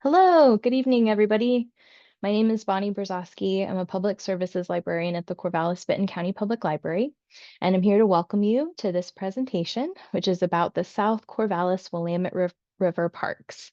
Hello, good evening, everybody. My name is Bonnie Brzozowski. I'm a public services librarian at the Corvallis-Benton County Public Library, and I'm here to welcome you to this presentation, which is about the South Corvallis-Willamette River Parks.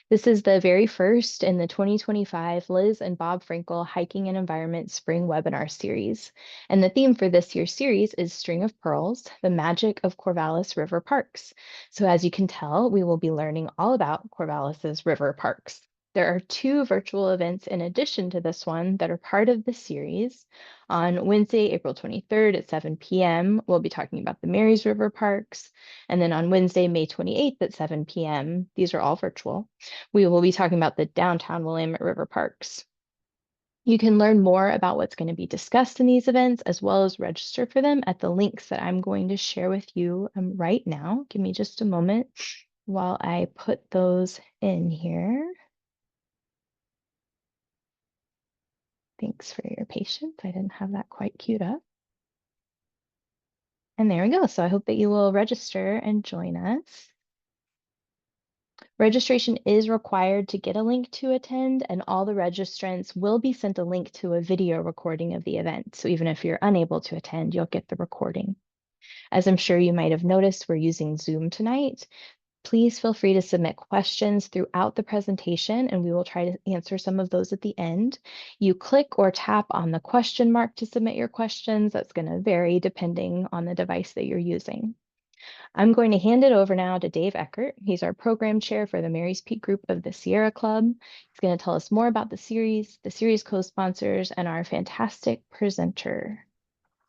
This is the very first in the 2025 Liz and Bob Frankel Hiking and Environment Spring Webinar Series. And the theme for this year's series is String of Pearls, the Magic of Corvallis River Parks. So as you can tell, we will be learning all about Corvallis's river parks. There are two virtual events in addition to this one that are part of the series. On Wednesday, April 23rd at 7 p.m., we'll be talking about the Marys River Parks. And then on Wednesday, May 28th at 7 p.m., these are all virtual, we will be talking about the downtown Willamette River Parks. You can learn more about what's going to be discussed in these events, as well as register for them at the links that I'm going to share with you right now. Give me just a moment while I put those in here. Thanks for your patience. I didn't have that quite queued up. And there we go. So I hope that you will register and join us. Registration is required to get a link to attend, and all the registrants will be sent a link to a video recording of the event. So even if you're unable to attend, you'll get the recording. As I'm sure you might have noticed, we're using Zoom tonight. Please feel free to submit questions throughout the presentation, and we will try to answer some of those at the end. You click or tap on the question mark to submit your questions. That's going to vary depending on the device that you're using. I'm going to hand it over now to Dave Eckert. He's our program chair for the Marys Peak group of the Sierra Club. He's going to tell us more about the series co-sponsors, and our fantastic presenter.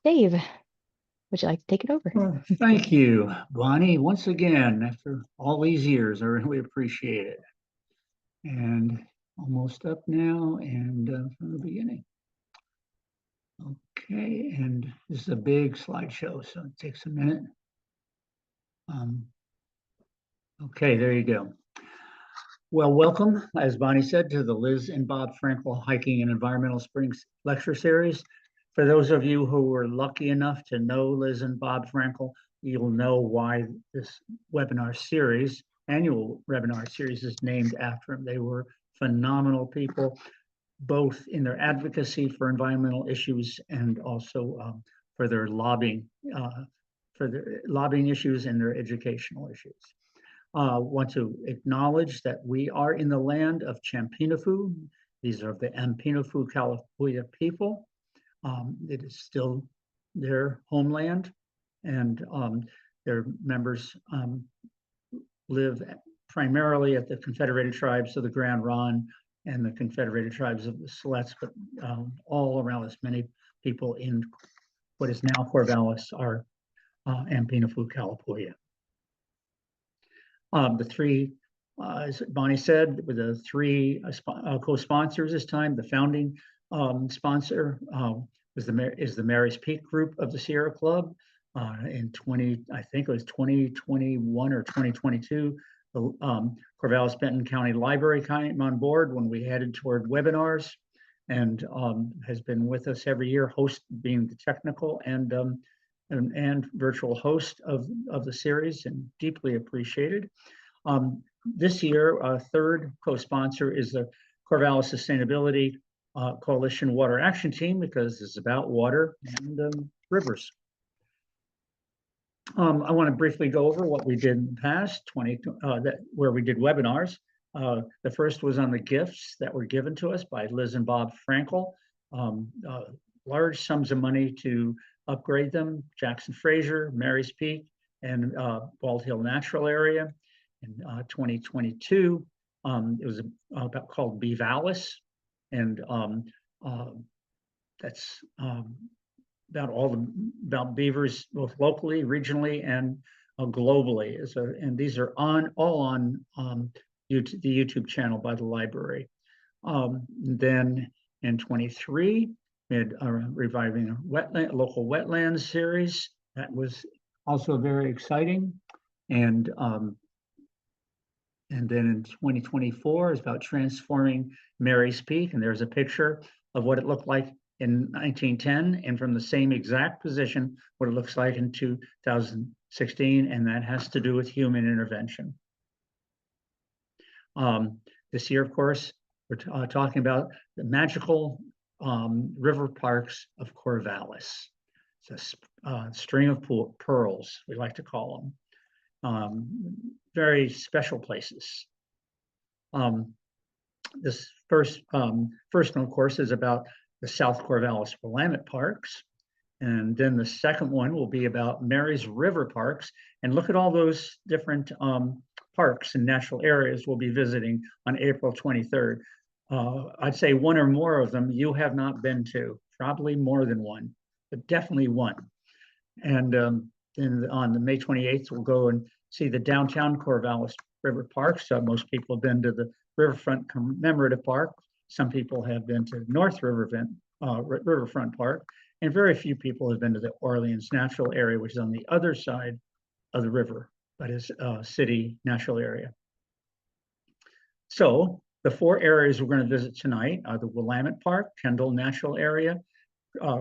Dave, would you like to take it over? Well, thank you, Bonnie. Once again, after all these years, I really appreciate it. And almost up now and from the beginning. Okay, and this is a big slideshow, so it takes a minute. Okay, there you go. Well, welcome, as Bonnie said, to the Liz and Bob Frankel Hiking and Environmental Springs Lecture Series. For those of you who were lucky enough to know Liz and Bob Frankel, you'll know why this annual webinar series is named after them. They were phenomenal people, both in their advocacy for environmental issues and also for their lobbying issues and their educational issues. Want to acknowledge that we are in the land of Champinafu. These are the Ampinafu Kalapuya people. It is still their homeland, and their members live primarily at the Confederated Tribes of the Grand Ronde and the Confederated Tribes of the Siletz, but all around us, many people in what is now Corvallis are Ampinafu Kalapuya. The three, as Bonnie said, with the three co-sponsors this time, the founding sponsor is the Marys Peak group of the Sierra Club. In I think it was 2021 or 2022, the Corvallis-Benton County Library came on board when we headed toward webinars, and has been with us every year, being the technical and virtual host of the series, and deeply appreciated. This year, our third co-sponsor is the Corvallis Sustainability Coalition Water Action Team, because it's about water and rivers. I want to briefly go over what we did in the past, where we did webinars. The first was on the gifts that were given to us by Liz and Bob Frankel. Large sums of money to upgrade them: Jackson Fraser, Marys Peak, and Bald Hill Natural Area. In 2022, it was called Bevalis, and that's about beavers, both locally, regionally, and globally. And these are all on the YouTube channel by the library. Then in 23, we had reviving a local wetlands series. That was also very exciting. And then in 2024 is about transforming Marys Peak. And there's a picture of what it looked like in 1910, and from the same exact position, what it looks like in 2016. And that has to do with human intervention. This year, of course, we're talking about the magical river parks of Corvallis. It's a string of pearls, we like to call them. Very special places. This first one, of course, is about the South Corvallis Willamette Parks. And then the second one will be about Mary's River Parks. And look at all those different parks and natural areas we'll be visiting on April 23rd. I'd say one or more of them you have not been to, probably more than one, but definitely one. And then on the May 28th, we'll go and see the downtown Corvallis River Parks. Most people have been to the Riverfront Commemorative Park. Some people have been to North Riverfront Park, and very few people have been to the Orleans Natural Area, which is on the other side of the river, but is a city natural area. So the 4 areas we're going to visit tonight are the Willamette Park, Kendall Natural Area,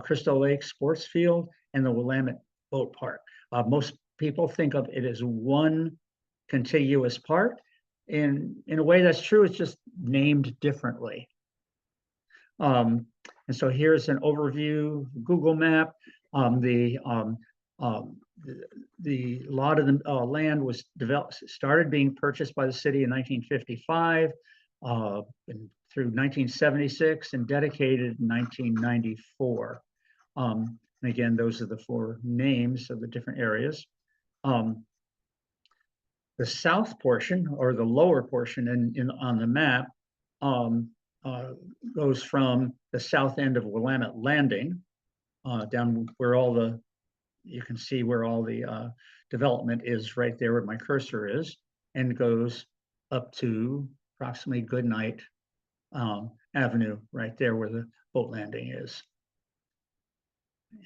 Crystal Lake Sports Field, and the Willamette Boat Park. Most people think of it as one contiguous park. In a way that's true, it's just named differently. And so here's an overview, Google map. The lot of the land was started being purchased by the city in 1955, and through 1976, and dedicated in 1994. And again, those are the 4 names of the different areas. The south portion, or the lower portion on the map, goes from the south end of Willamette Landing, down where you can see where all the development is right there where my cursor is, and goes up to approximately Goodnight Avenue, right there where the boat landing is.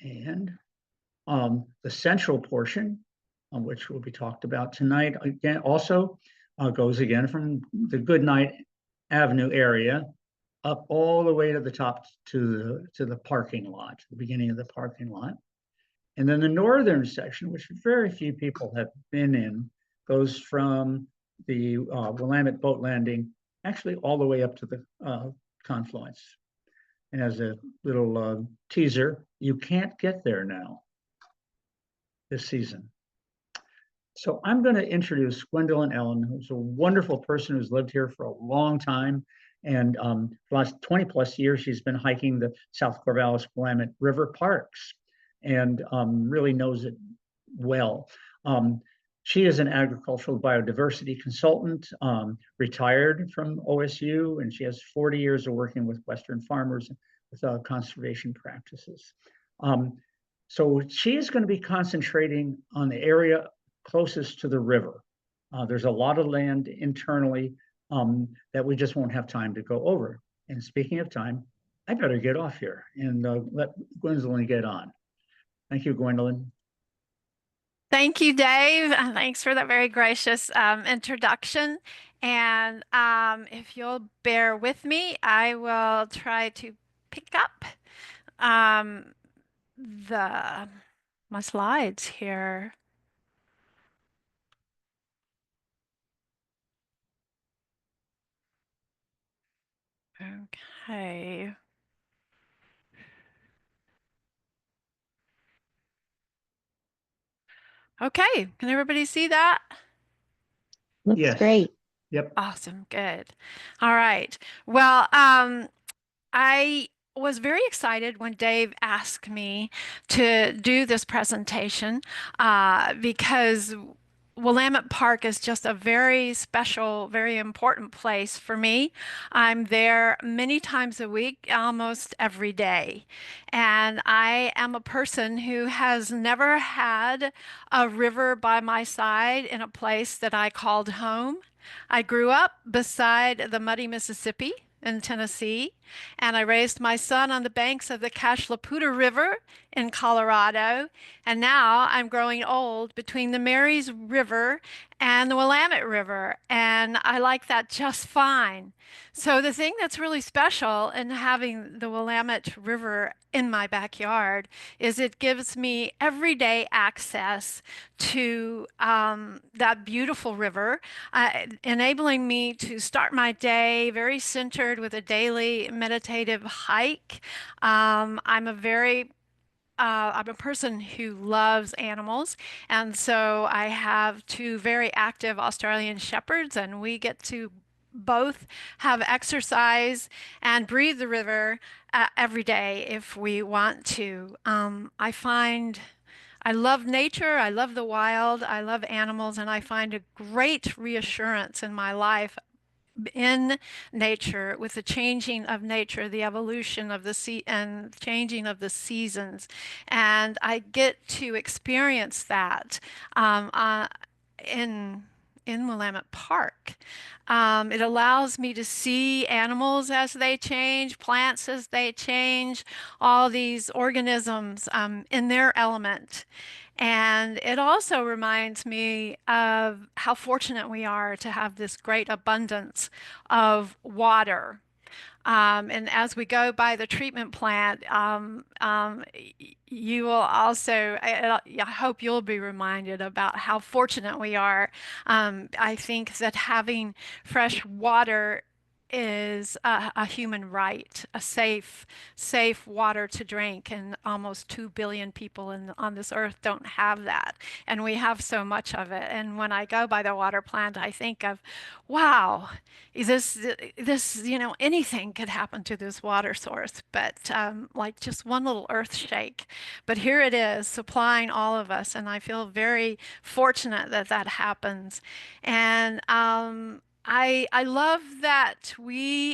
And the central portion, which will be talked about tonight, again, also goes again from the Goodnight Avenue area up all the way to the top to the parking lot, the beginning of the parking lot. And then the northern section, which very few people have been in, goes from the Willamette Boat Landing actually all the way up to the confluence. And as a little teaser, you can't get there now this season. So I'm going to introduce Gwendolyn Ellen, who's a wonderful person who's lived here for a long time. And for the last 20 plus years, she's been hiking the South Corvallis Willamette River Parks, and really knows it well. She is an agricultural biodiversity consultant, retired from OSU, and she has 40 years of working with Western farmers with conservation practices. So she is going to be concentrating on the area closest to the river. There's a lot of land internally that we just won't have time to go over. And speaking of time, I better get off here and let Gwendolyn get on. Thank you, Gwendolyn. Thank you, Dave. Thanks for that very gracious introduction. And if you'll bear with me, I will try to pick up my slides here. Okay. Okay, can everybody see that? Looks Yes. great. Yep. Awesome, good. All right. Well, I was very excited when Dave asked me to do this presentation because Willamette Park is just a very special, very important place for me. I'm there many times a week, almost every day. And I am a person who has never had a river by my side in a place that I called home. I grew up beside the muddy Mississippi in Tennessee, and I raised my son on the banks of the Cache la Poudre River in Colorado, and now I'm growing old between the Marys River and the Willamette River, and I like that just fine. So the thing that's really special in having the Willamette River in my backyard is it gives me everyday access to that beautiful river, enabling me to start my day very centered with a daily meditative hike. I'm a person who loves animals, and so I have two very active Australian shepherds, and we get to both have exercise and breathe the river every day if we want to. I find I love nature, I love the wild, I love animals, and I find a great reassurance in my life in nature with the changing of nature, the evolution of the sea and changing of the seasons. And I get to experience that um, uh, in Willamette Park. It allows me to see animals as they change, plants as they change, all these organisms in their element. And it also reminds me of how fortunate we are to have this great abundance of water. And as we go by the treatment plant, you will also, I hope you'll be reminded about how fortunate we are. I think that having fresh water is a human right, a safe water to drink, and almost 2 billion people on this earth don't have that, and we have so much of it. And when I go by the water plant, I think of, wow, anything could happen to this water source, but like just one little earth shake. But here it is, supplying all of us, and I feel very fortunate that that happens. And I love that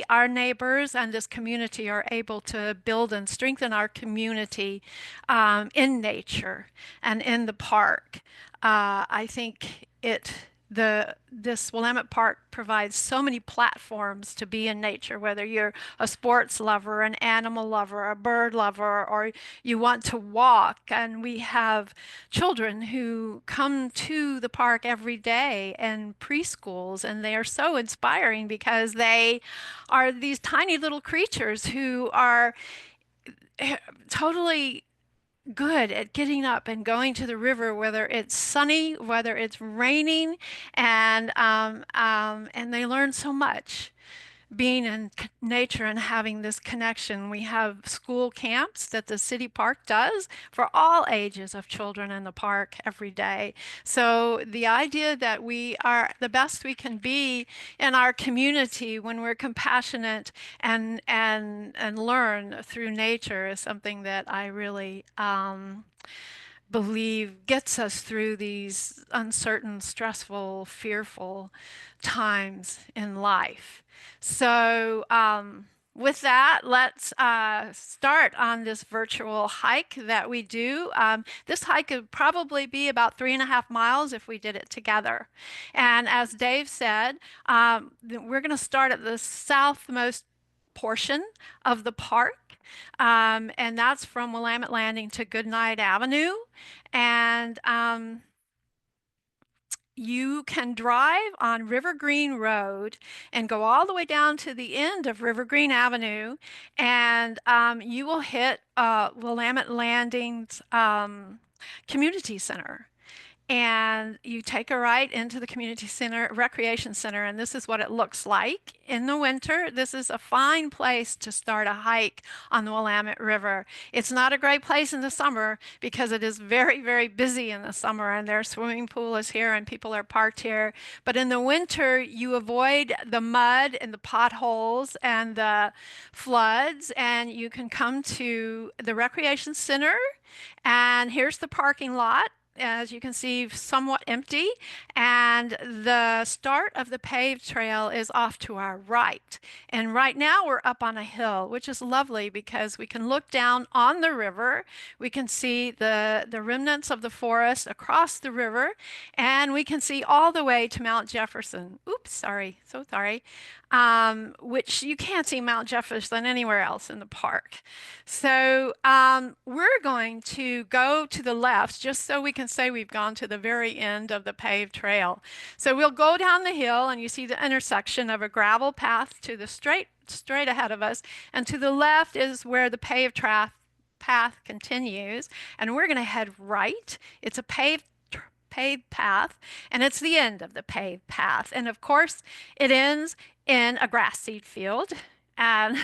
our neighbors, and this community are able to build and strengthen our community in nature and in the park. I think this Willamette Park provides so many platforms to be in nature, whether you're a sports lover, an animal lover, a bird lover, or you want to walk. And we have children who come to the park every day and preschools, and they are so inspiring because they are these tiny little creatures who are totally good at getting up and going to the river, whether it's sunny, whether it's raining, and they learn so much being in nature and having this connection. We have school camps that the city park does for all ages of children in the park every day. So the idea that we are the best we can be in our community when we're compassionate and learn through nature is something that I really believe gets us through these uncertain, stressful, fearful times in life. So, with that, let's start on this virtual hike that we do. This hike would probably be about 3.5 miles if we did it together. And as Dave said, we're going to start at the southmost portion of the park. And that's from Willamette Landing to Goodnight Avenue. And you can drive on River Green Road and go all the way down to the end of River Green Avenue, and you will hit Willamette Landing's community center. And you take a right into the community center, recreation center, and this is what it looks like in the winter. This is a fine place to start a hike on the Willamette River. It's not a great place in the summer because it is very, very busy in the summer, and their swimming pool is here and people are parked here. But in the winter, you avoid the mud and the potholes and the floods, and you can come to the recreation center. And here's the parking lot, as you can see, somewhat empty, and the start of the paved trail is off to our right. And right now we're up on a hill, which is lovely because we can look down on the river. We can see the remnants of the forest across the river, and we can see all the way to Mount Jefferson. Oops. Oops, sorry, so sorry. Which you can't see Mount Jefferson anywhere else in the park. So we're going to go to the left just so we can say we've gone to the very end of the paved trail. So we'll go down the hill and you see the intersection of a gravel path to the straight ahead of us, and to the left is where the path continues, and we're going to head right. It's a paved path, and it's the end of the paved path. And of course, it ends in a grass seed field. And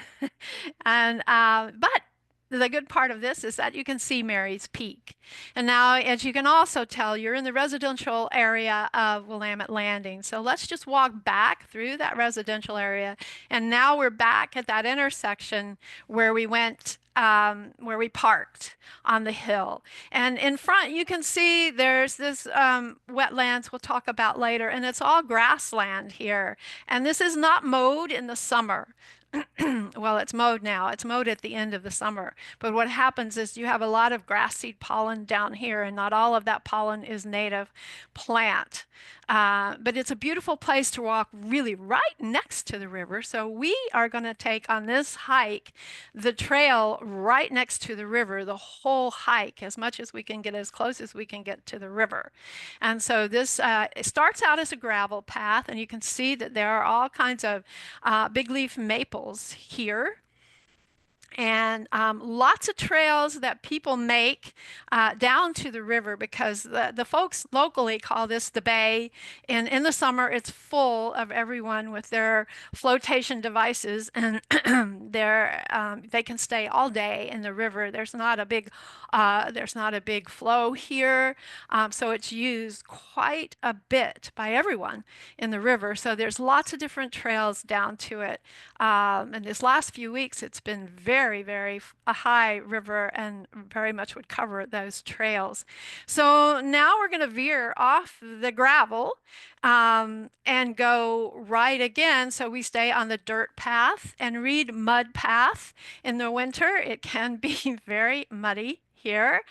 but the good part of this is that you can see Mary's Peak. And now, as you can also tell, you're in the residential area of Willamette Landing. So let's just walk back through that residential area. And now we're back at that intersection where we went, where we parked on the hill. And in front, you can see there's this wetlands we'll talk about later, and it's all grassland here. And this is not mowed in the summer. Well, it's mowed now. It's mowed at the end of the summer. But what happens is you have a lot of grass seed pollen down here, and not all of that pollen is native plant. But it's a beautiful place to walk really right next to the river. So we are going to take on this hike the trail right next to the river, the whole hike, as much as we can get, as close as we can get to the river. And so this it starts out as a gravel path, and you can see that there are all kinds of big leaf maples here, and lots of trails that people make down to the river, because the folks locally call this the bay. And in the summer, it's full of everyone with their flotation devices, and they can stay all day in the river. There's not a big flow here, so it's used quite a bit by everyone in the river. So there's lots of different trails down to it. And this last few weeks, it's been very a high river, and very much would cover those trails. So now we're going to veer off the gravel and go right again. So we stay on the dirt path and read mud path. In the winter, it can be very muddy here,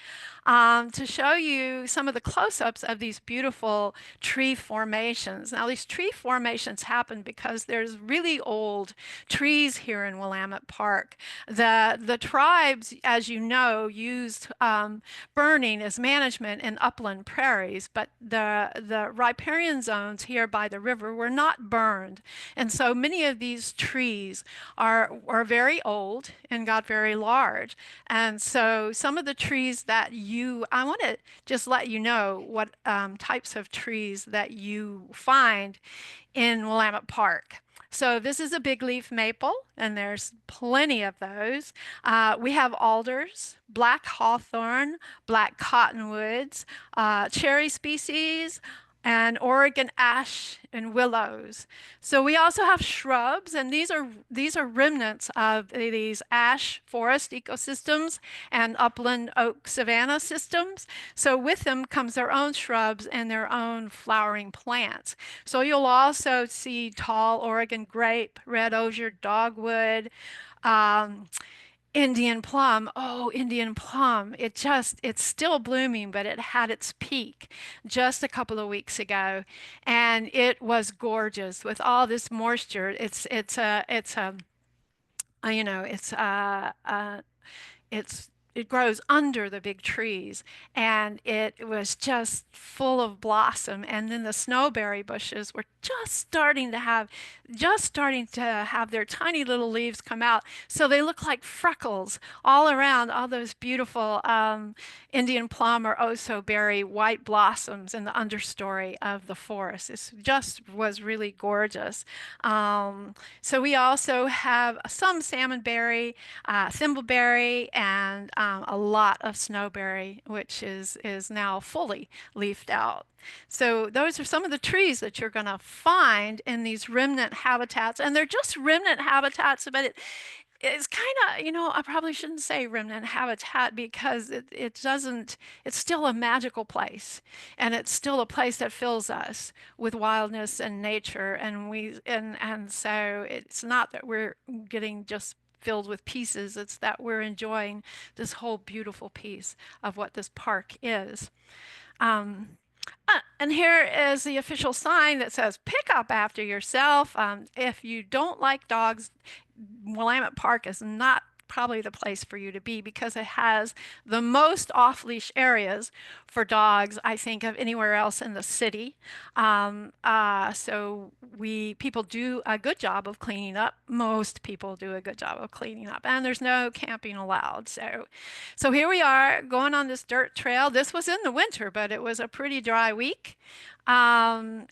to show you some of the close-ups of these beautiful tree formations. Now, these tree formations happen because there's really old trees here in Willamette Park. The tribes, as you know, used burning as management in upland prairies, but the riparian zones here by the river were not burned. And so many of these trees are very old and got very large. And so some of the trees that I want to just let you know what types of trees that you find in Willamette Park. So this is a big leaf maple, and there's plenty of those. We have alders, black hawthorn, black cottonwoods, cherry species, and Oregon ash and willows. So we also have shrubs, and these are remnants of these ash forest ecosystems and upland oak savanna systems. So with them comes their own shrubs and their own flowering plants. So you'll also see tall Oregon grape, red osier, dogwood, Indian plum. Oh, Indian plum. It's still blooming, but it had its peak just a couple of weeks ago, and it was gorgeous with all this moisture. You know, it grows under the big trees, and it was just full of blossom. And then the snowberry bushes were just starting to have their tiny little leaves come out, so they look like freckles all around all those beautiful Indian plum or oso berry white blossoms in the understory of the forest. It just was really gorgeous. So we also have some salmonberry, thimbleberry, and a lot of snowberry, which is now fully leafed out. So those are some of the trees that you're going to find in these remnant habitats, and they're just remnant habitats, but it's kind of, I probably shouldn't say remnant habitat, because it's still a magical place, and it's still a place that fills us with wildness and nature, and so it's not that we're getting just filled with pieces, it's that we're enjoying this whole beautiful piece of what this park is. Um, And here is the official sign that says pick up after yourself. If you don't like dogs, Willamette Park is not probably the place for you to be because it has the most off-leash areas for dogs, I think, of anywhere else in the city. So people do a good job of cleaning up. Most people do a good job of cleaning up, and there's no camping allowed. So here we are going on this dirt trail. This was in the winter, but it was a pretty dry week. And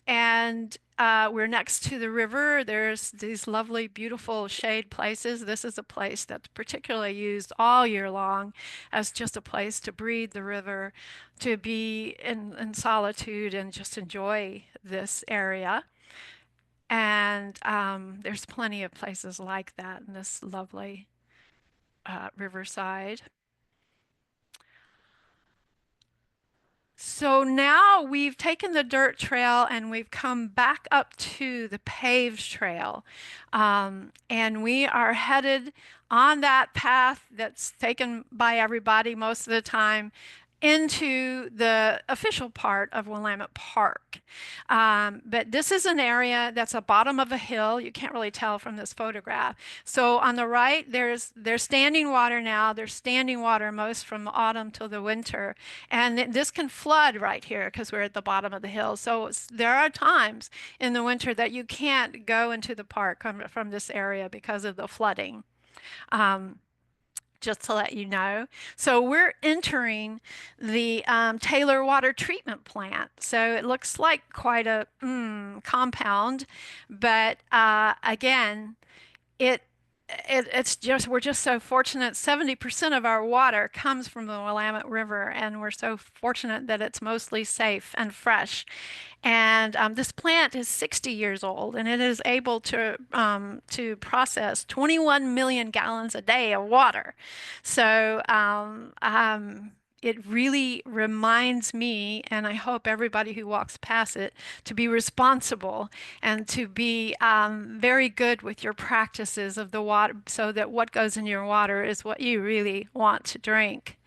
we're next to the river. There's these lovely, beautiful shade places. This is a place that's particularly used all year long as just a place to breathe the river, to be in solitude and just enjoy this area. And there's plenty of places like that in this lovely riverside. So now we've taken the dirt trail and we've come back up to the paved trail. And we are headed on that path that's taken by everybody most of the time into the official part of Willamette Park. But this is an area that's a bottom of a hill. You can't really tell from this photograph. So on the right, there's standing water now. There's standing water most from autumn till the winter. And this can flood right here because we're at the bottom of the hill. So there are times in the winter that you can't go into the park from this area because of the flooding. Just to let you know. So we're entering the Taylor Water Treatment Plant. So it looks like quite a compound, but again, it's just we're just so fortunate. 70% of our water comes from the Willamette River, and we're so fortunate that it's mostly safe and fresh. And this plant is 60 years old, and it is able to process 21 million gallons a day of water. So it really reminds me, and I hope everybody who walks past it, to be responsible and to be very good with your practices of the water, so that what goes in your water is what you really want to drink.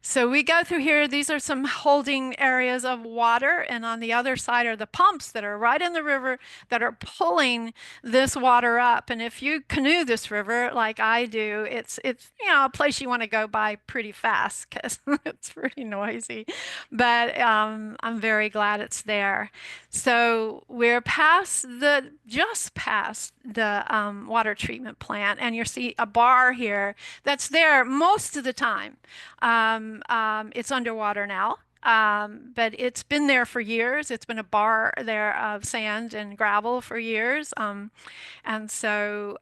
So we go through here. These are some holding areas of water, and on the other side are the pumps that are right in the river that are pulling this water up. And if you canoe this river like I do, it's a place you want to go by pretty fast because it's pretty noisy. But I'm very glad it's there. So we're just past the water treatment plant, and you see a bar here that's there most of the time. It's underwater now, but it's been there for years. It's been a bar there of sand and gravel for years. And so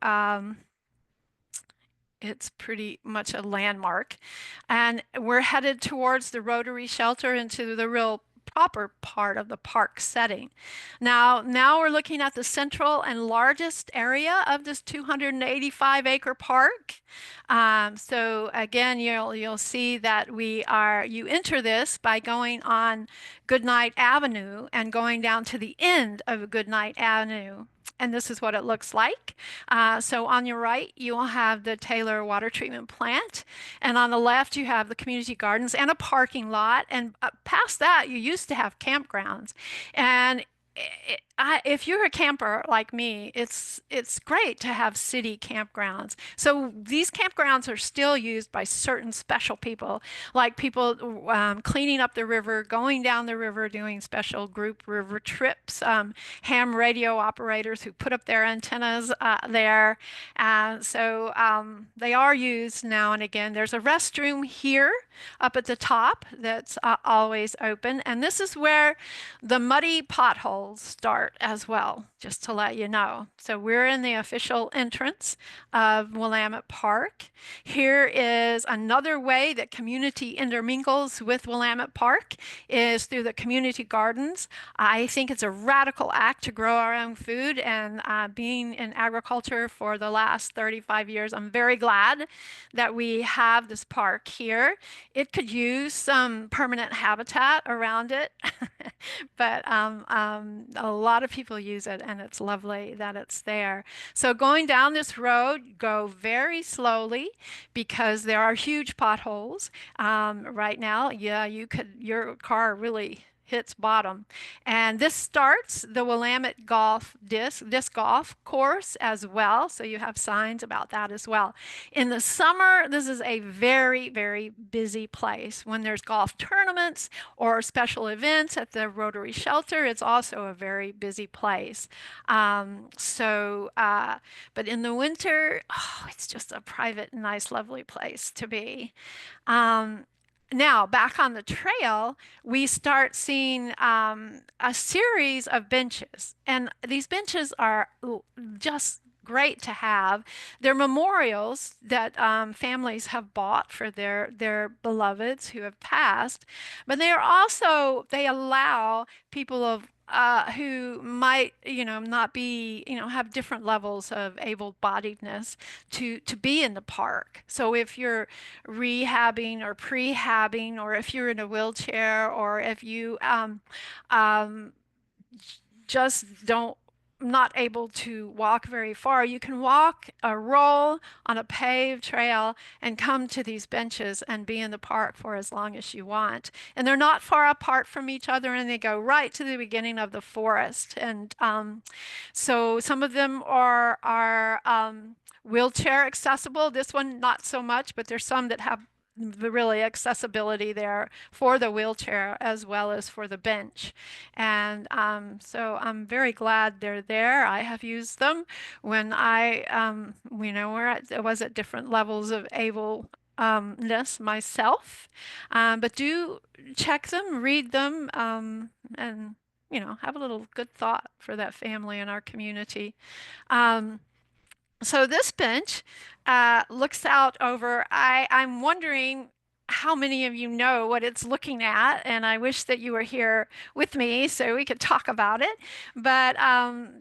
it's pretty much a landmark. And we're headed towards the Rotary Shelter into the real proper part of the park setting. Now we're looking at the central and largest area of this 285-acre park. So again, you'll see that you enter this by going on Goodnight Avenue and going down to the end of Goodnight Avenue. And this is what it looks like. So on your right, you will have the Taylor Water Treatment Plant. And on the left, you have the community gardens and a parking lot. And past that, you used to have campgrounds. And if you're a camper like me, it's great to have city campgrounds. So these campgrounds are still used by certain special people, like people cleaning up the river, going down the river, doing special group river trips, ham radio operators who put up their antennas there. So they are used now and again. There's a restroom here up at the top that's always open. And this is where the muddy potholes start as well, just to let you know. So we're in the official entrance of Willamette Park. Here is another way that community intermingles with Willamette Park is through the community gardens. I think it's a radical act to grow our own food, and being in agriculture for the last 35 years, I'm very glad that we have this park here. It could use some permanent habitat around it, but A lot of people use it, and it's lovely that it's there. So going down this road, go very slowly because there are huge potholes. Right now, yeah, your car really hits bottom. And this starts the Willamette disc golf course as well. So you have signs about that as well. In the summer, this is a very, very busy place. When there's golf tournaments or special events at the Rotary Shelter, it's also a very busy place. But in the winter, oh, it's just a private, nice, lovely place to be. Um, Now, back on the trail, we start seeing a series of benches. And these benches are just great to have. They're memorials that families have bought for their beloveds who have passed, but they allow people who might, not be, have different levels of able-bodiedness to be in the park. So if you're rehabbing or prehabbing, or if you're in a wheelchair, or if you um, just don't not able to walk very far, you can walk a roll on a paved trail and come to these benches and be in the park for as long as you want. And they're not far apart from each other, and they go right to the beginning of the forest. And so some of them are wheelchair accessible. This one not so much, but there's some that have the really accessibility there for the wheelchair as well as for the bench. And so I'm very glad they're there. I have used them when I was at different levels of ableness myself. But do check them, read them, and have a little good thought for that family in our community. So this bench looks out over, I'm wondering how many of you know what it's looking at, and I wish that you were here with me so we could talk about it. But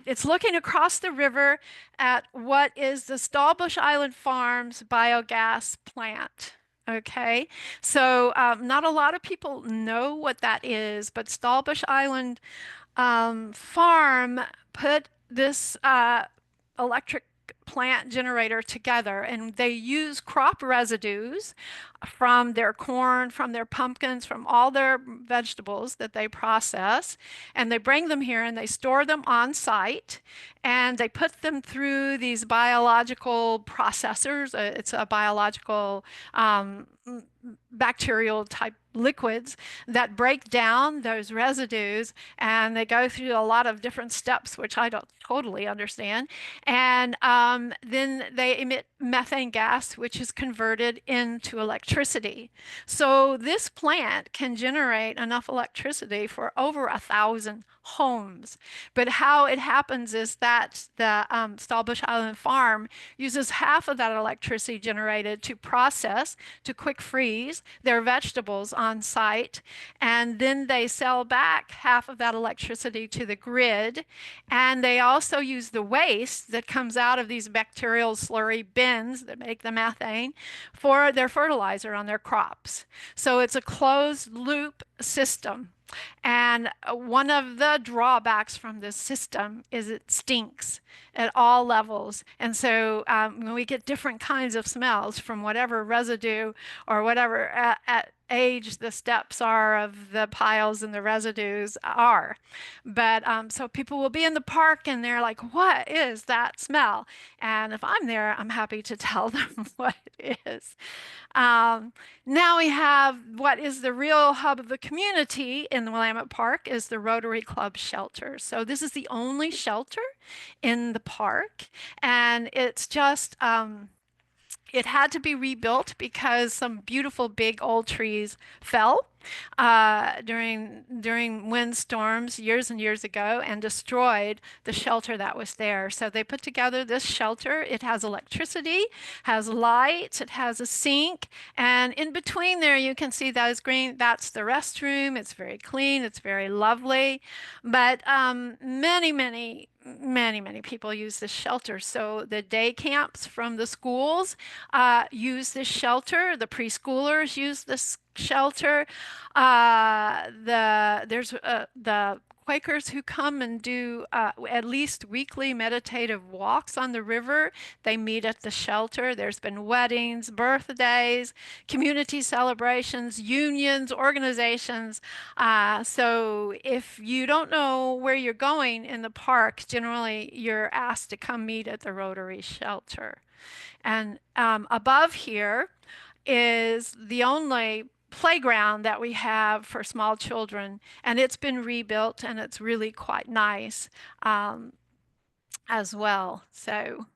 it's looking across the river at what is the Stallbush Island Farms biogas plant. Okay, so not a lot of people know what that is, but Stallbush Island Farm put this electric plant generator together, and they use crop residues from their corn, from their pumpkins, from all their vegetables that they process, and they bring them here and they store them on site, and they put them through these biological processors. It's a biological bacterial type liquids that break down those residues, and they go through a lot of different steps, which I don't totally understand. And then they emit methane gas, which is converted into electricity. So this plant can generate enough electricity for over 1,000 homes. But how it happens is that the Stallbush Island Farm uses half of that electricity generated to process, to quick freeze their vegetables on site, and then they sell back half of that electricity to the grid. And they also use the waste that comes out of these bacterial slurry bins that make the methane for their fertilizer on their crops. So it's a closed loop system. And one of the drawbacks from this system is it stinks at all levels. And so when we get different kinds of smells from whatever residue or whatever age the steps are of the piles and the residues are. But so people will be in the park and they're like, what is that smell? And if I'm there, I'm happy to tell them what it is. Now we have what is the real hub of the community in the Willamette Park is the Rotary Club shelter. So this is the only shelter in the park, and it's just it had to be rebuilt because some beautiful big old trees fell during windstorms years and years ago and destroyed the shelter that was there. So they put together this shelter. It has electricity, has lights, it has a sink, and in between there you can see that is green. That's the restroom. It's very clean. It's very lovely. But many people use this shelter. So the day camps from the schools use this shelter. The preschoolers use this shelter. The Quakers who come and do at least weekly meditative walks on the river. They meet at the shelter. There's been weddings, birthdays, community celebrations, unions, organizations. So if you don't know where you're going in the park, generally you're asked to come meet at the Rotary shelter. And above here is the only playground that we have for small children, and it's been rebuilt and it's really quite nice as well. So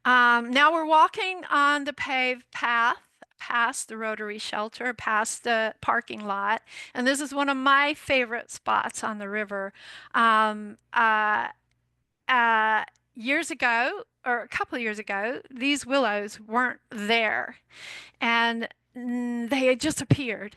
now we're walking on the paved path past the Rotary shelter, past the parking lot, and this is one of my favorite spots on the river. Um, uh, Years ago, or a couple of years ago, these willows weren't there and they had disappeared.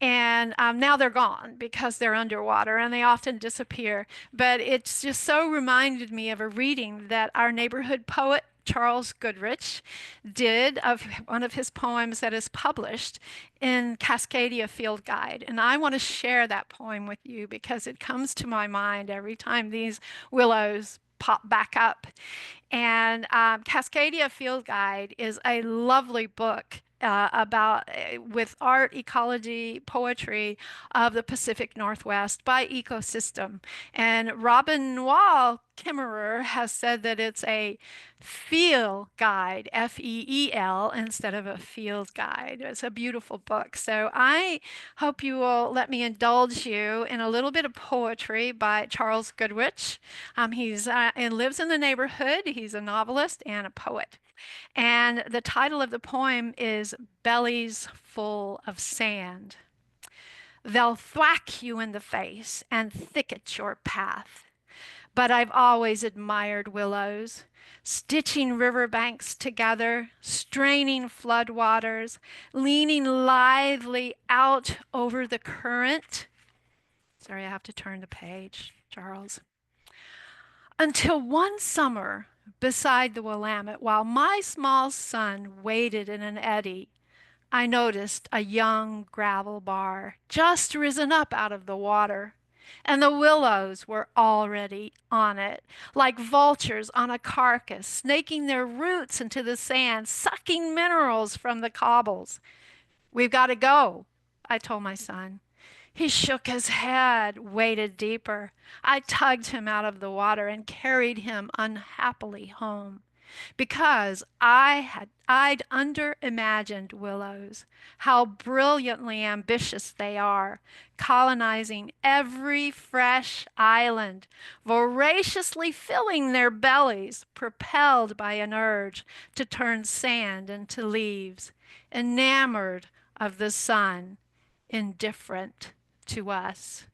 And now they're gone because they're underwater and they often disappear. But it's just so reminded me of a reading that our neighborhood poet, Charles Goodrich, did of one of his poems that is published in Cascadia Field Guide. And I want to share that poem with you because it comes to my mind every time these willows pop back up. And Cascadia Field Guide is a lovely book about with art, ecology, poetry of the Pacific Northwest by ecosystem. And Robin Wall Kimmerer has said that it's a feel guide, Feel, instead of a field guide. It's a beautiful book. So I hope you will let me indulge you in a little bit of poetry by Charles Goodrich. He's and lives in the neighborhood. He's a novelist and a poet. And the title of the poem is Bellies Full of Sand. They'll thwack you in the face and thicket your path. But I've always admired willows, stitching riverbanks together, straining floodwaters, leaning lithely out over the current. Sorry, I have to turn the page, Charles. Until one summer, beside the Willamette, while my small son waded in an eddy, I noticed a young gravel bar just risen up out of the water, and the willows were already on it, like vultures on a carcass, snaking their roots into the sand, sucking minerals from the cobbles. We've got to go, I told my son. He shook his head, waded deeper. I tugged him out of the water and carried him unhappily home because I'd under-imagined willows, how brilliantly ambitious they are, colonizing every fresh island, voraciously filling their bellies, propelled by an urge to turn sand into leaves, enamored of the sun, indifferent to us.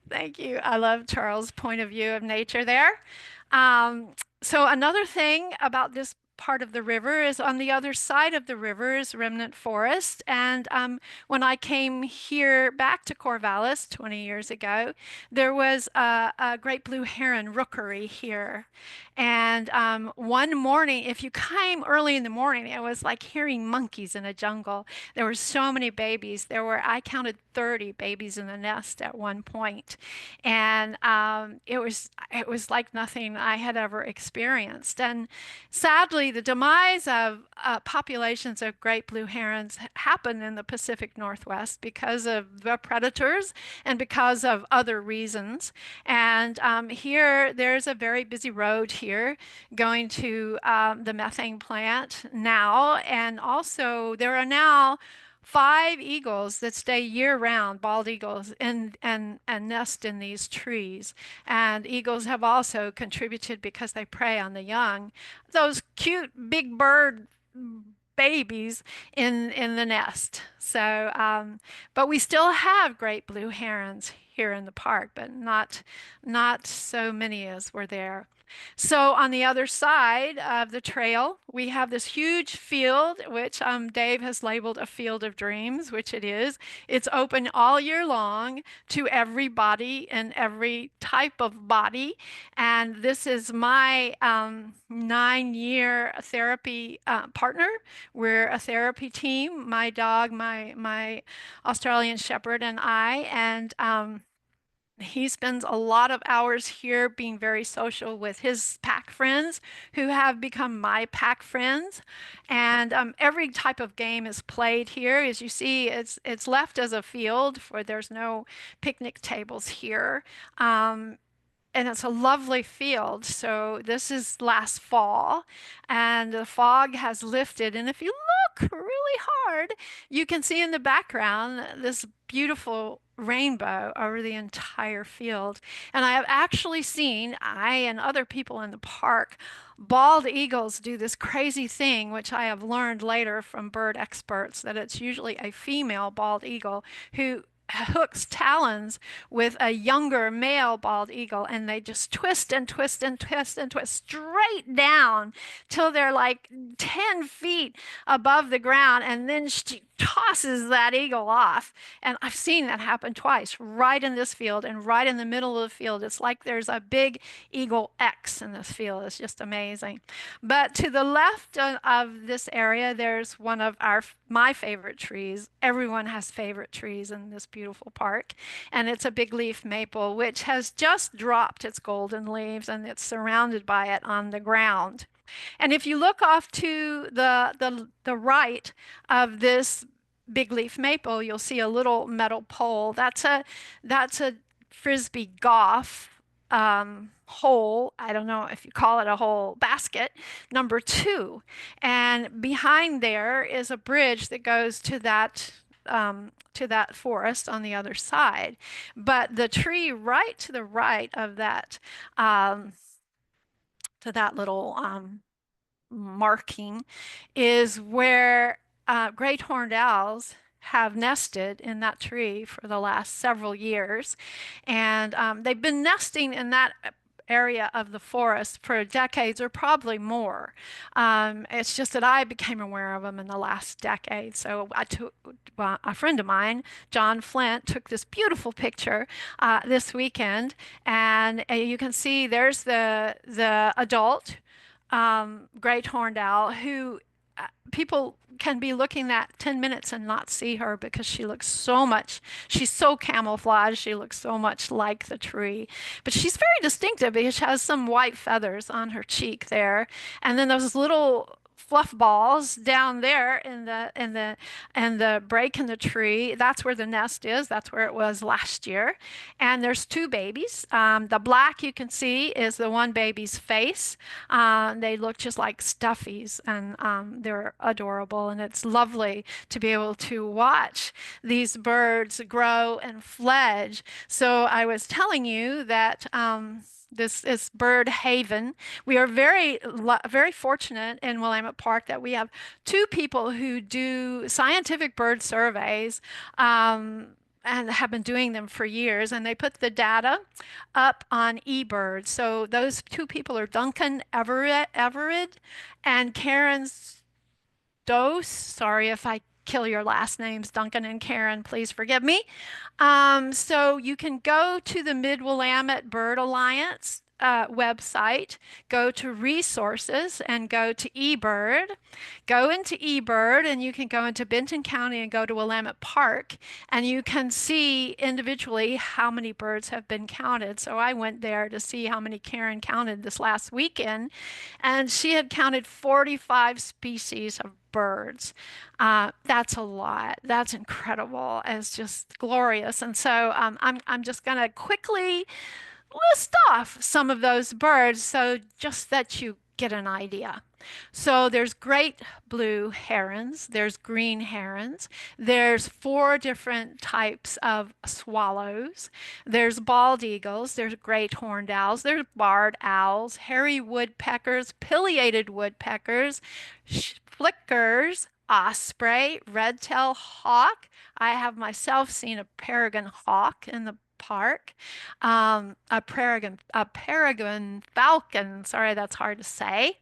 Thank you. I love Charles' point of view of nature there. So another thing about this part of the river is on the other side of the river is remnant forest. And when I came here back to Corvallis 20 years ago, there was a great blue heron rookery here. And one morning, if you came early in the morning, it was like hearing monkeys in a jungle. There were so many babies. I counted 30 babies in the nest at one point. And it was like nothing I had ever experienced. And sadly, the demise of populations of great blue herons happened in the Pacific Northwest because of the predators and because of other reasons. And here, there's a very busy road here going to the methane plant now. And also, there are now 5 eagles that stay year-round, bald eagles, and nest in these trees. And eagles have also contributed because they prey on the young. Those cute big bird babies in the nest. So, but we still have great blue herons here in the park, but not so many as were there. So on the other side of the trail, we have this huge field, which Dave has labeled a field of dreams, which it is. It's open all year long to every body and every type of body. And this is my 9-year therapy partner. We're a therapy team, my dog, my Australian Shepherd, and I. And He spends a lot of hours here being very social with his pack friends who have become my pack friends. And every type of game is played here. As you see, it's left as a field for there's no picnic tables here. Um, and it's a lovely field. So this is last fall, and the fog has lifted. And if you look really hard, you can see in the background this beautiful rainbow over the entire field. And I have actually seen, I and other people in the park, bald eagles do this crazy thing, which I have learned later from bird experts, that it's usually a female bald eagle who hooks talons with a younger male bald eagle, and they just twist and twist and twist and twist straight down till they're like 10 feet above the ground, and then she tosses that eagle off. And I've seen that happen twice, right in this field and right in the middle of the field. It's like there's a big eagle X in this field. It's just amazing. But to the left of this area, there's one of my favorite trees. Everyone has favorite trees in this beautiful park, and it's a big leaf maple, which has just dropped its golden leaves, and it's surrounded by it on the ground. And if you look off to the right of this big leaf maple, you'll see a little metal pole. That's a frisbee golf hole. I don't know if you call it a hole basket, number 2. And behind there is a bridge that goes to that forest on the other side. But the tree right to the right of that to that little marking is where great horned owls have nested in that tree for the last several years. And they've been nesting in that area of the forest for decades or probably more. It's just that I became aware of them in the last decade. So I took a friend of mine, John Flint, took this beautiful picture this weekend, and you can see there's the adult great horned owl who people can be looking at 10 minutes and not see her because she's so camouflaged, she looks so much like the tree. But she's very distinctive because she has some white feathers on her cheek there. And then those little fluff balls down there in the break in the tree. That's where the nest is. That's where it was last year. And there's 2 babies. The black you can see is the one baby's face. They look just like stuffies, and they're adorable. And it's lovely to be able to watch these birds grow and fledge. So I was telling you that this is Bird Haven. We are very fortunate in Willamette Park that we have 2 people who do scientific bird surveys. And have been doing them for years, and they put the data up on eBird. So those 2 people are Duncan Everett and Karen Dose. Sorry if I kill your last names, Duncan and Karen, please forgive me. So you can go to the Mid-Willamette Bird Alliance website, go to resources and go to eBird. Go into eBird and you can go into Benton County and go to Willamette Park, and you can see individually how many birds have been counted. So I went there to see how many Karen counted this last weekend, and she had counted 45 species of birds. That's a lot. That's incredible. It's just glorious. And so I'm just going to quickly list off some of those birds so just that you get an idea. So there's great blue herons, there's green herons, there's 4 different types of swallows, there's bald eagles, there's great horned owls, there's barred owls, hairy woodpeckers, pileated woodpeckers, flickers, osprey, red-tailed hawk. I have myself seen a peregrine hawk in the park, a peregrine falcon. Sorry, that's hard to say.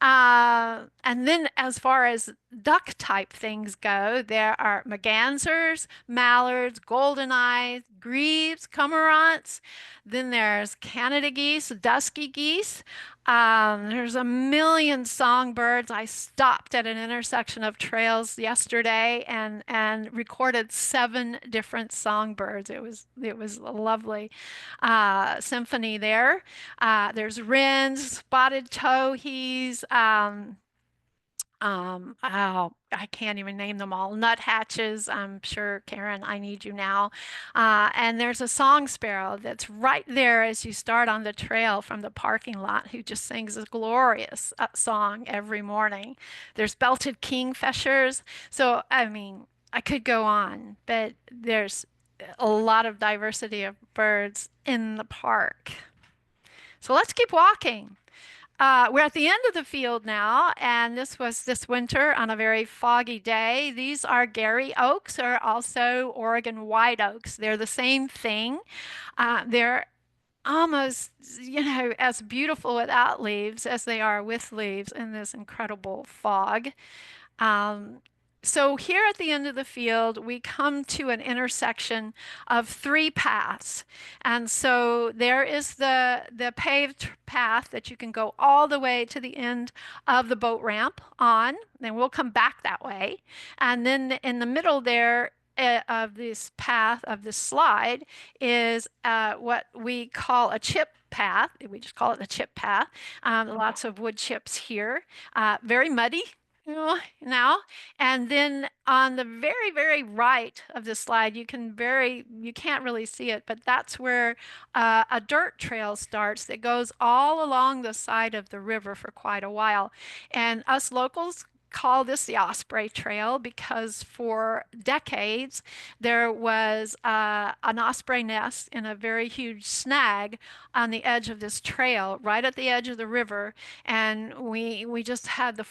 And then as far as duck type things go, there are mergansers, mallards, goldeneyes, grebes, cormorants. Then there's Canada geese, dusky geese. There's a million songbirds. I stopped at an intersection of trails yesterday and recorded 7 different songbirds. It was a lovely symphony there. There's wrens, spotted towhees, oh, I can't even name them all. Nuthatches, I'm sure, Karen, I need you now. And there's a song sparrow that's right there as you start on the trail from the parking lot, who just sings a glorious song every morning. There's belted kingfishers. So, I mean, I could go on, but there's a lot of diversity of birds in the park. So let's keep walking. We're at the end of the field now, and this was this winter on a very foggy day. These are Gary oaks, or also Oregon white oaks. They're the same thing. They're almost, as beautiful without leaves as they are with leaves in this incredible fog. Um, so here at the end of the field, we come to an intersection of 3 paths. And so there is the paved path that you can go all the way to the end of the boat ramp on, then we'll come back that way. And then in the middle there of this path, of this slide, is what we call a chip path. We just call it the chip path. Lots of wood chips here. Very muddy, now. And then on the very, very right of the slide, you can't really see it, but that's where a dirt trail starts that goes all along the side of the river for quite a while. And us locals call this the Osprey Trail because for decades there was an osprey nest in a very huge snag on the edge of this trail, right at the edge of the river. And we just had the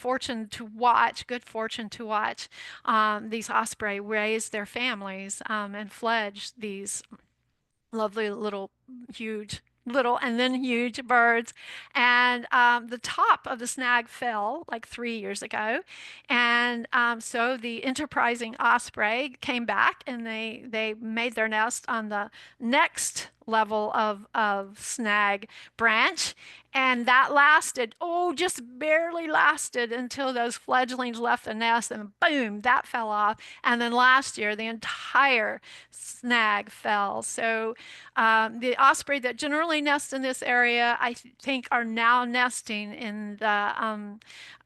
good fortune to watch these osprey raise their families and fledge these lovely little huge little and then huge birds. And the top of the snag fell like 3 years ago. And so the enterprising osprey came back and they made their nest on the next level of snag branch. And that lasted, just barely lasted until those fledglings left the nest, and boom, that fell off. And then last year, the entire snag fell. So the osprey that generally nest in this area, I think, are now nesting in the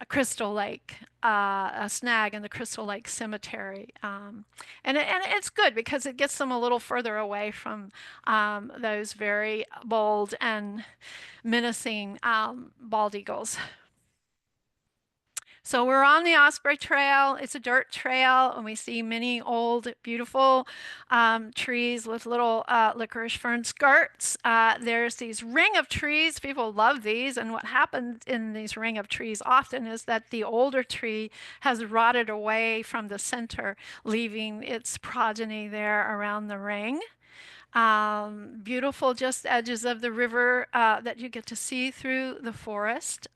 Crystal Lake, a snag in the Crystal Lake Cemetery. And it's good because it gets them a little further away from those very bold and menacing bald eagles. So we're on the Osprey Trail. It's a dirt trail, and we see many old, beautiful trees with little licorice fern skirts. There's these ring of trees. People love these, and what happens in these ring of trees often is that the older tree has rotted away from the center, leaving its progeny there around the ring. Beautiful just edges of the river that you get to see through the forest.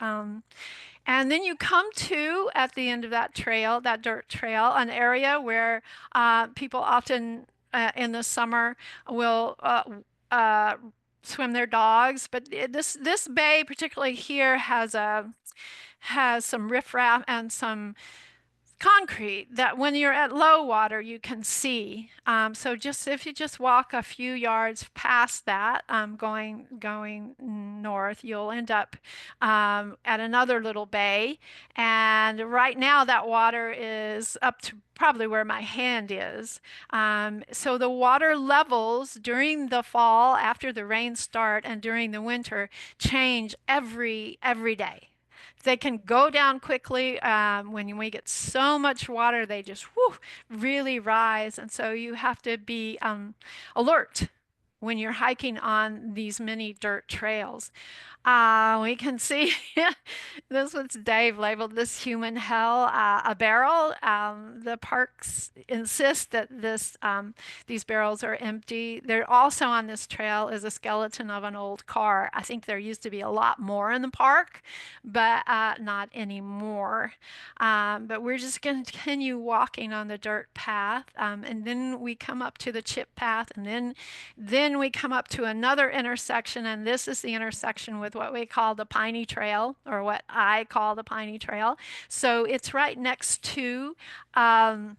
And then you come to, at the end of that trail, that dirt trail, an area where people often in the summer will swim their dogs. But this bay, particularly here, has some riffraff and some concrete that when you're at low water you can see. So if you just walk a few yards past that, going north, you'll end up at another little bay. And right now that water is up to probably where my hand is. So the water levels during the fall, after the rains start, and during the winter change every day. They can go down quickly. When we get so much water, they just really rise. And so you have to be alert when you're hiking on these many dirt trails. We can see this was Dave labeled this human hell a barrel. The parks insist that these barrels are empty. There also on this trail is a skeleton of an old car. I think there used to be a lot more in the park, but not anymore. But we're just going to continue walking on the dirt path, and then we come up to the chip path, and then we come up to another intersection, and this is the intersection with what we call the Piney Trail, or what I call the Piney Trail. So it's right next to a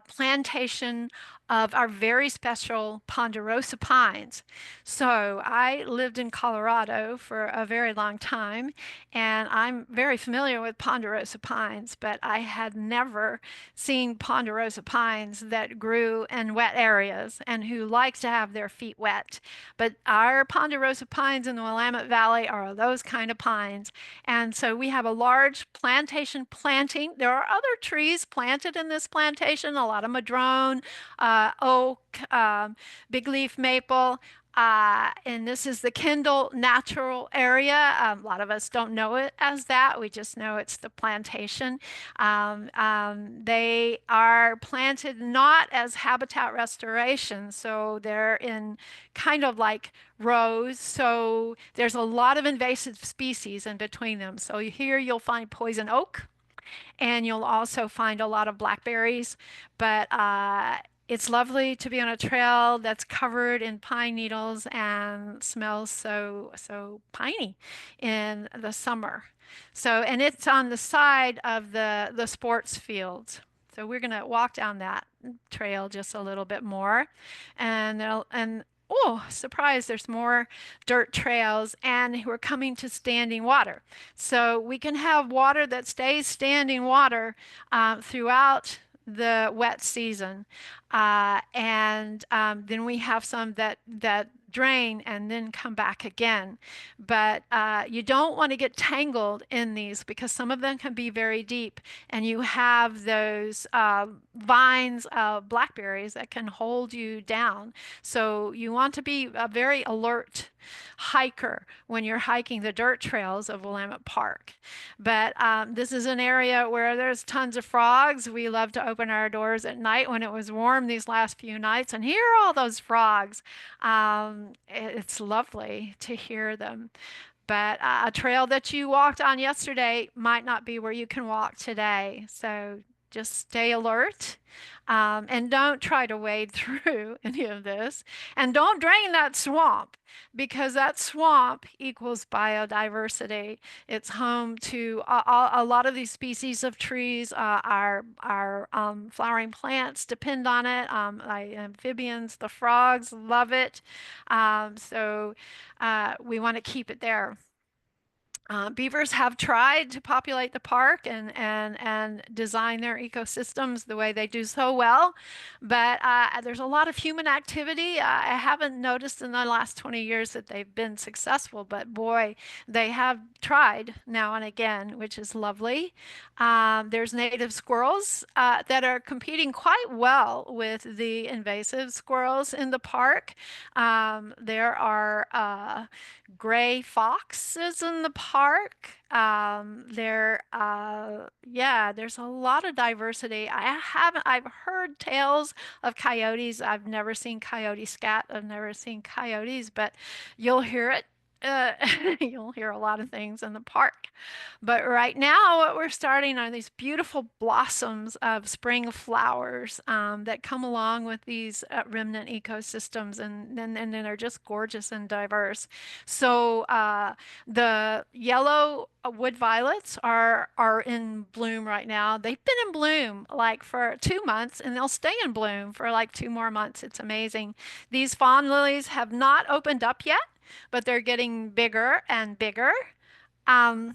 plantation of our very special ponderosa pines. So I lived in Colorado for a very long time, and I'm very familiar with ponderosa pines, but I had never seen ponderosa pines that grew in wet areas and who like to have their feet wet. But our ponderosa pines in the Willamette Valley are those kind of pines. And so we have a large plantation planting. There are other trees planted in this plantation, a lot of madrone, oak, big leaf maple. And this is the Kendall Natural Area. A lot of us don't know it as that. We just know it's the plantation. They are planted not as habitat restoration, so they're in kind of like rows. So there's a lot of invasive species in between them. So here you'll find poison oak, and you'll also find a lot of blackberries. But it's lovely to be on a trail that's covered in pine needles and smells so piney in the summer. So, and it's on the side of the sports fields. So we're going to walk down that trail just a little bit more, and oh, surprise, there's more dirt trails, and we're coming to standing water. So we can have water that stays standing water throughout the wet season. And then we have some that drain and then come back again. But you don't want to get tangled in these because some of them can be very deep, and you have those vines of blackberries that can hold you down. So you want to be a very alert hiker when you're hiking the dirt trails of Willamette Park. But this is an area where there's tons of frogs. We love to open our doors at night when it was warm these last few nights and hear all those frogs. It's lovely to hear them. But a trail that you walked on yesterday might not be where you can walk today. So just stay alert, and don't try to wade through any of this. And don't drain that swamp, because that swamp equals biodiversity. It's home to a lot of these species of trees. Our flowering plants depend on it. Amphibians, the frogs love it. So we want to keep it there. Beavers have tried to populate the park and design their ecosystems the way they do so well, but there's a lot of human activity. I haven't noticed in the last 20 years that they've been successful, but boy, they have tried now and again, which is lovely. There's native squirrels that are competing quite well with the invasive squirrels in the park. There are gray foxes in the park. Yeah, there's a lot of diversity. I've heard tales of coyotes. I've never seen coyote scat. I've never seen coyotes, but you'll hear it. Uh, you'll hear a lot of things in the park. But right now, what we're starting are these beautiful blossoms of spring flowers that come along with these remnant ecosystems, and they're just gorgeous and diverse. So the yellow wood violets are in bloom right now. They've been in bloom like for 2 months, and they'll stay in bloom for like 2 more months. It's amazing. These fawn lilies have not opened up yet, but they're getting bigger and bigger. Um,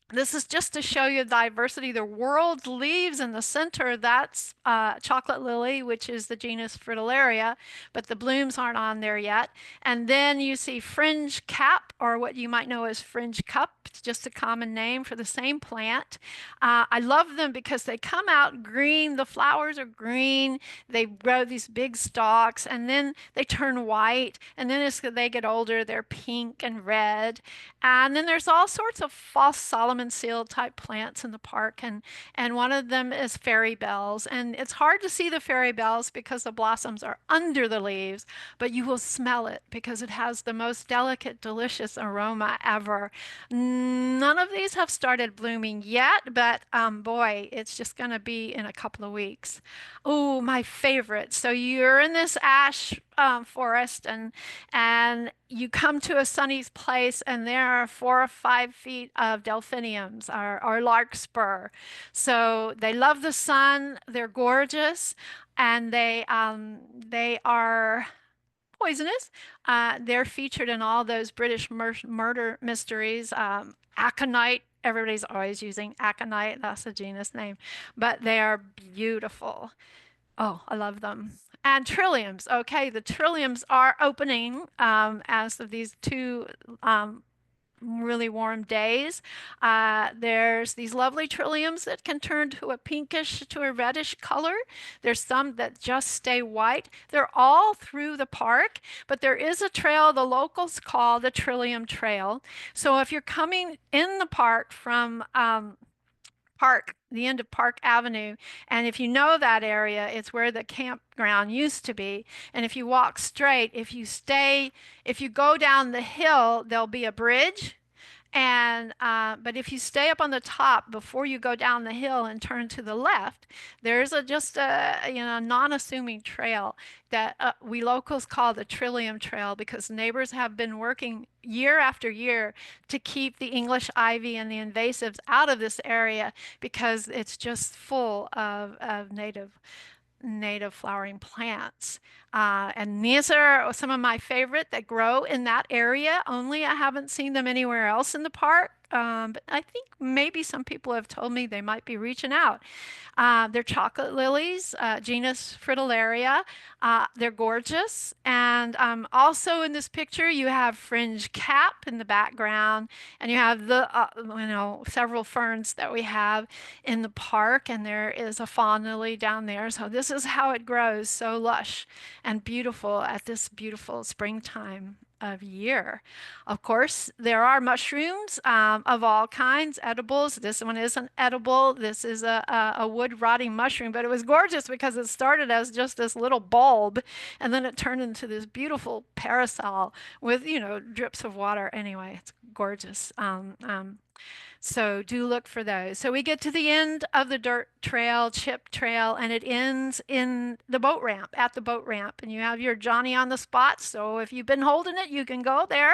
This is just to show you the diversity. The world leaves in the center. That's chocolate lily, which is the genus Fritillaria, but the blooms aren't on there yet. And then you see fringe cap, or what you might know as fringe cup. It's just a common name for the same plant. I love them because they come out green. The flowers are green. They grow these big stalks, and then they turn white. And then as they get older, they're pink and red. And then there's all sorts of false Solomon seal type plants in the park, and one of them is fairy bells. And it's hard to see the fairy bells because the blossoms are under the leaves, but you will smell it because it has the most delicate, delicious aroma ever. None of these have started blooming yet, but boy, it's just going to be in a couple of weeks. Oh, my favorite. So you're in this ash forest, and you come to a sunny place, and there are 4 or 5 feet of delphiniums or larkspur. So they love the sun. They're gorgeous, and they are poisonous. They're featured in all those British murder mysteries. Aconite. Everybody's always using aconite. That's the genus name, but they are beautiful. Oh, I love them. And trilliums. Okay, the trilliums are opening as of these two really warm days. There's these lovely trilliums that can turn to a pinkish to a reddish color. There's some that just stay white. They're all through the park, but there is a trail the locals call the Trillium Trail. So if you're coming in the park from the end of Park Avenue. And if you know that area, it's where the campground used to be. And if you walk straight, if you go down the hill, there'll be a bridge. And but if you stay up on the top before you go down the hill and turn to the left, there's just a non-assuming trail that we locals call the Trillium Trail because neighbors have been working year after year to keep the English ivy and the invasives out of this area because it's just full of native flowering plants. And these are some of my favorite that grow in that area only. I haven't seen them anywhere else in the park. But I think maybe some people have told me they might be reaching out. They're chocolate lilies, genus Fritillaria. They're gorgeous. And also in this picture, you have fringe cap in the background, and you have several ferns that we have in the park, and there is a fawn lily down there. So this is how it grows, so lush and beautiful at this beautiful springtime of year. Of course, there are mushrooms of all kinds, edibles. This one isn't edible. This is a wood rotting mushroom, but it was gorgeous because it started as just this little bulb, and then it turned into this beautiful parasol with, drips of water. Anyway, it's gorgeous. So do look for those. So we get to the end of the dirt trail, chip trail, and it ends in the boat ramp, at the boat ramp. And you have your Johnny on the spot. So if you've been holding it, you can go there.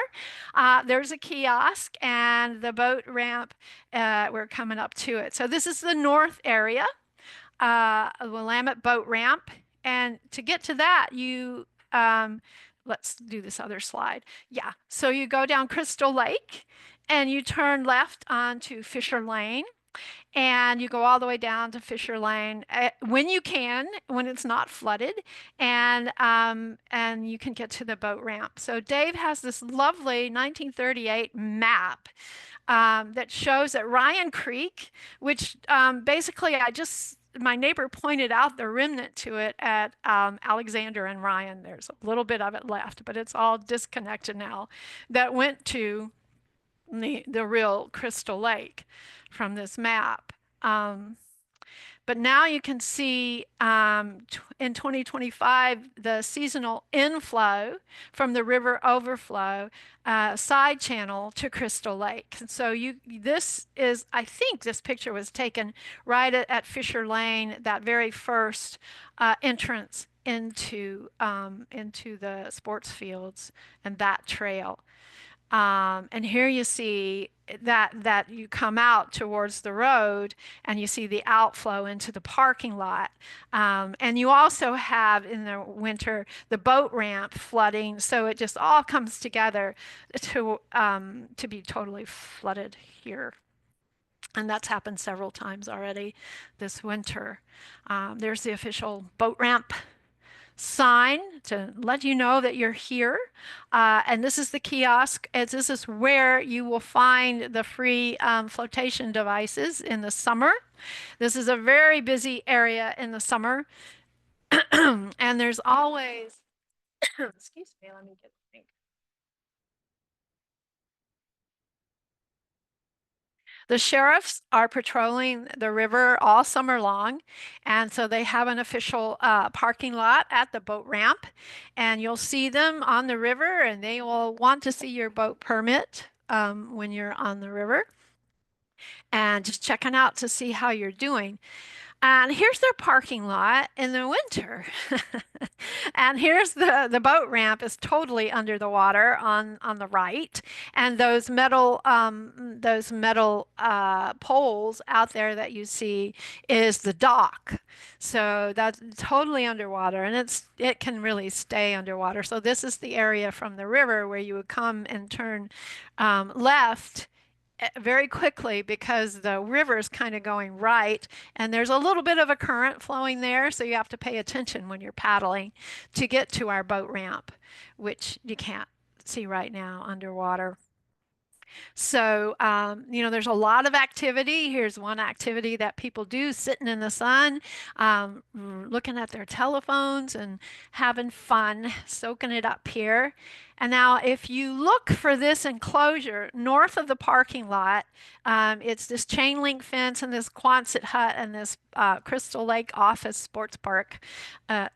There's a kiosk and the boat ramp, we're coming up to it. So this is the north area, the Willamette boat ramp. And to get to that, let's do this other slide. Yeah, so you go down Crystal Lake and you turn left onto Fisher Lane and you go all the way down to Fisher Lane when you can, when it's not flooded, and you can get to the boat ramp. So Dave has this lovely 1938 map that shows that Ryan Creek, which basically my neighbor pointed out the remnant to it at Alexander and Ryan. There's a little bit of it left, but it's all disconnected now. That went to the real Crystal Lake from this map. But now you can see in 2025 the seasonal inflow from the river overflow side channel to Crystal Lake. And so I think this picture was taken right at Fisher Lane, that very first entrance into the sports fields and that trail. And here you see that you come out towards the road and you see the outflow into the parking lot. And you also have in the winter the boat ramp flooding. So it just all comes together to be totally flooded here. And that's happened several times already this winter. There's the official boat ramp sign to let you know that you're here. And this is the kiosk. This is where you will find the free flotation devices in the summer. This is a very busy area in the summer. And there's always, excuse me, let me get a drink. The sheriffs are patrolling the river all summer long, and so they have an official parking lot at the boat ramp, and you'll see them on the river, and they will want to see your boat permit when you're on the river, and just checking out to see how you're doing. And here's their parking lot in the winter. And here's the boat ramp is totally under the water on the right. And those metal poles out there that you see is the dock. So that's totally underwater, and it can really stay underwater. So this is the area from the river where you would come and turn left very quickly because the river is kind of going right, and there's a little bit of a current flowing there, so you have to pay attention when you're paddling to get to our boat ramp, which you can't see right now underwater. So, there's a lot of activity. Here's one activity that people do sitting in the sun, looking at their telephones and having fun, soaking it up here. And now, if you look for this enclosure north of the parking lot, it's this chain link fence and this Quonset hut and this Crystal Lake Office Sports Park,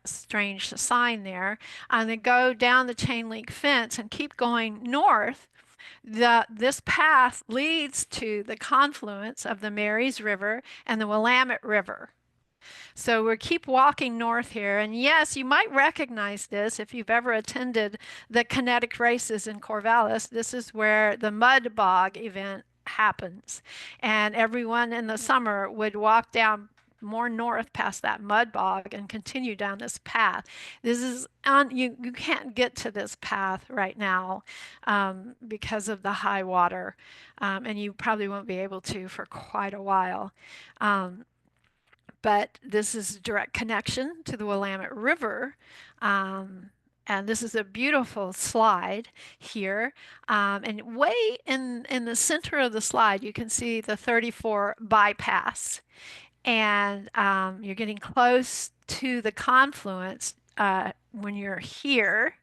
strange sign there. And then go down the chain link fence and keep going north. This path leads to the confluence of the Marys River and the Willamette River. So we keep walking north here. And yes, you might recognize this if you've ever attended the kinetic races in Corvallis. This is where the Mud Bog event happens. And everyone in the summer would walk down more north past that mud bog and continue down this path. This is you can't get to this path right now because of the high water, and you probably won't be able to for quite a while. But this is a direct connection to the Willamette River. And this is a beautiful slide here. And way in the center of the slide, you can see the 34 bypass. And you're getting close to the confluence when you're here.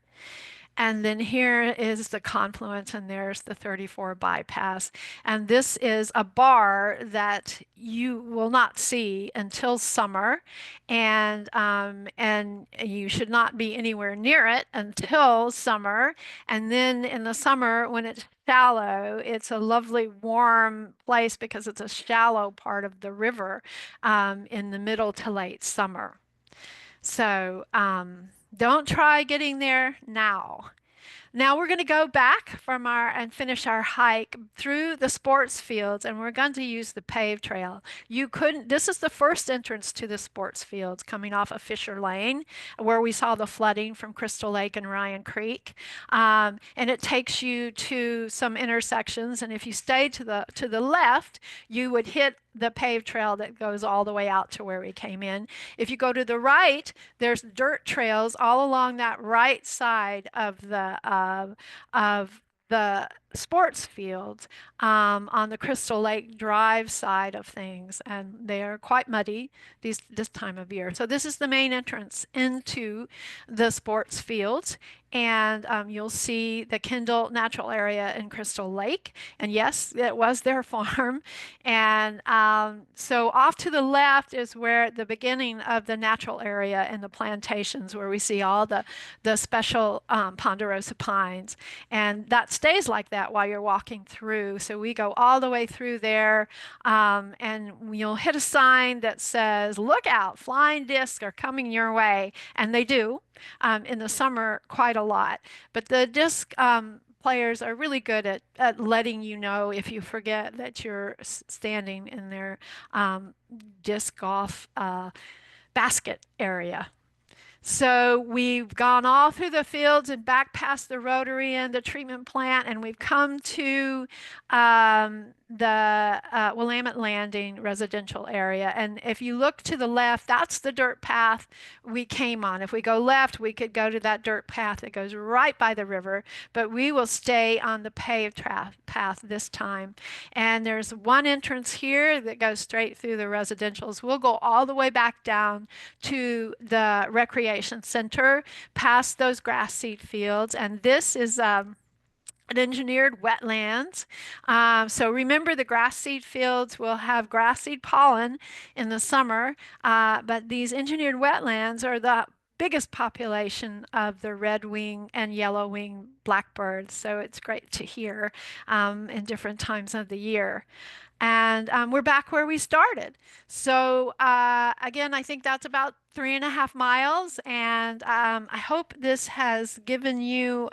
And then here is the confluence, and there's the 34 bypass. And this is a bar that you will not see until summer, and you should not be anywhere near it until summer. And then in the summer, when it's shallow, it's a lovely warm place because it's a shallow part of the river in the middle to late summer. So don't try getting there now. Now we're going to go back and finish our hike through the sports fields, and we're going to use the paved trail. This is the first entrance to the sports fields coming off of Fisher Lane, where we saw the flooding from Crystal Lake and Ryan Creek. And it takes you to some intersections, and if you stay to the left, you would hit the paved trail that goes all the way out to where we came in. If you go to the right, there's dirt trails all along that right side of the sports fields on the Crystal Lake Drive side of things, and they are quite muddy this time of year. So this is the main entrance into the sports fields, and you'll see the Kendall Natural Area in Crystal Lake. And yes, it was their farm. And so off to the left is where the beginning of the natural area and the plantations, where we see all the special ponderosa pines. And that stays like that while you're walking through. So we go all the way through there, and you'll hit a sign that says, "Look out, flying discs are coming your way." And they do in the summer quite a lot. But the disc players are really good at letting you know if you forget that you're standing in their disc golf basket area. So we've gone all through the fields and back past the rotary and the treatment plant, and we've come to the Willamette Landing residential area. And if you look to the left, that's the dirt path we came on. If we go left, we could go to that dirt path that goes right by the river, but we will stay on the paved path this time. And there's one entrance here that goes straight through the residentials. We'll go all the way back down to the recreation center, past those grass seed fields. And this is an engineered wetlands. So remember, the grass seed fields will have grass seed pollen in the summer, but these engineered wetlands are the biggest population of the red wing and yellow wing blackbirds. So it's great to hear in different times of the year. And we're back where we started. So again, I think that's about 3.5 miles. And I hope this has given you,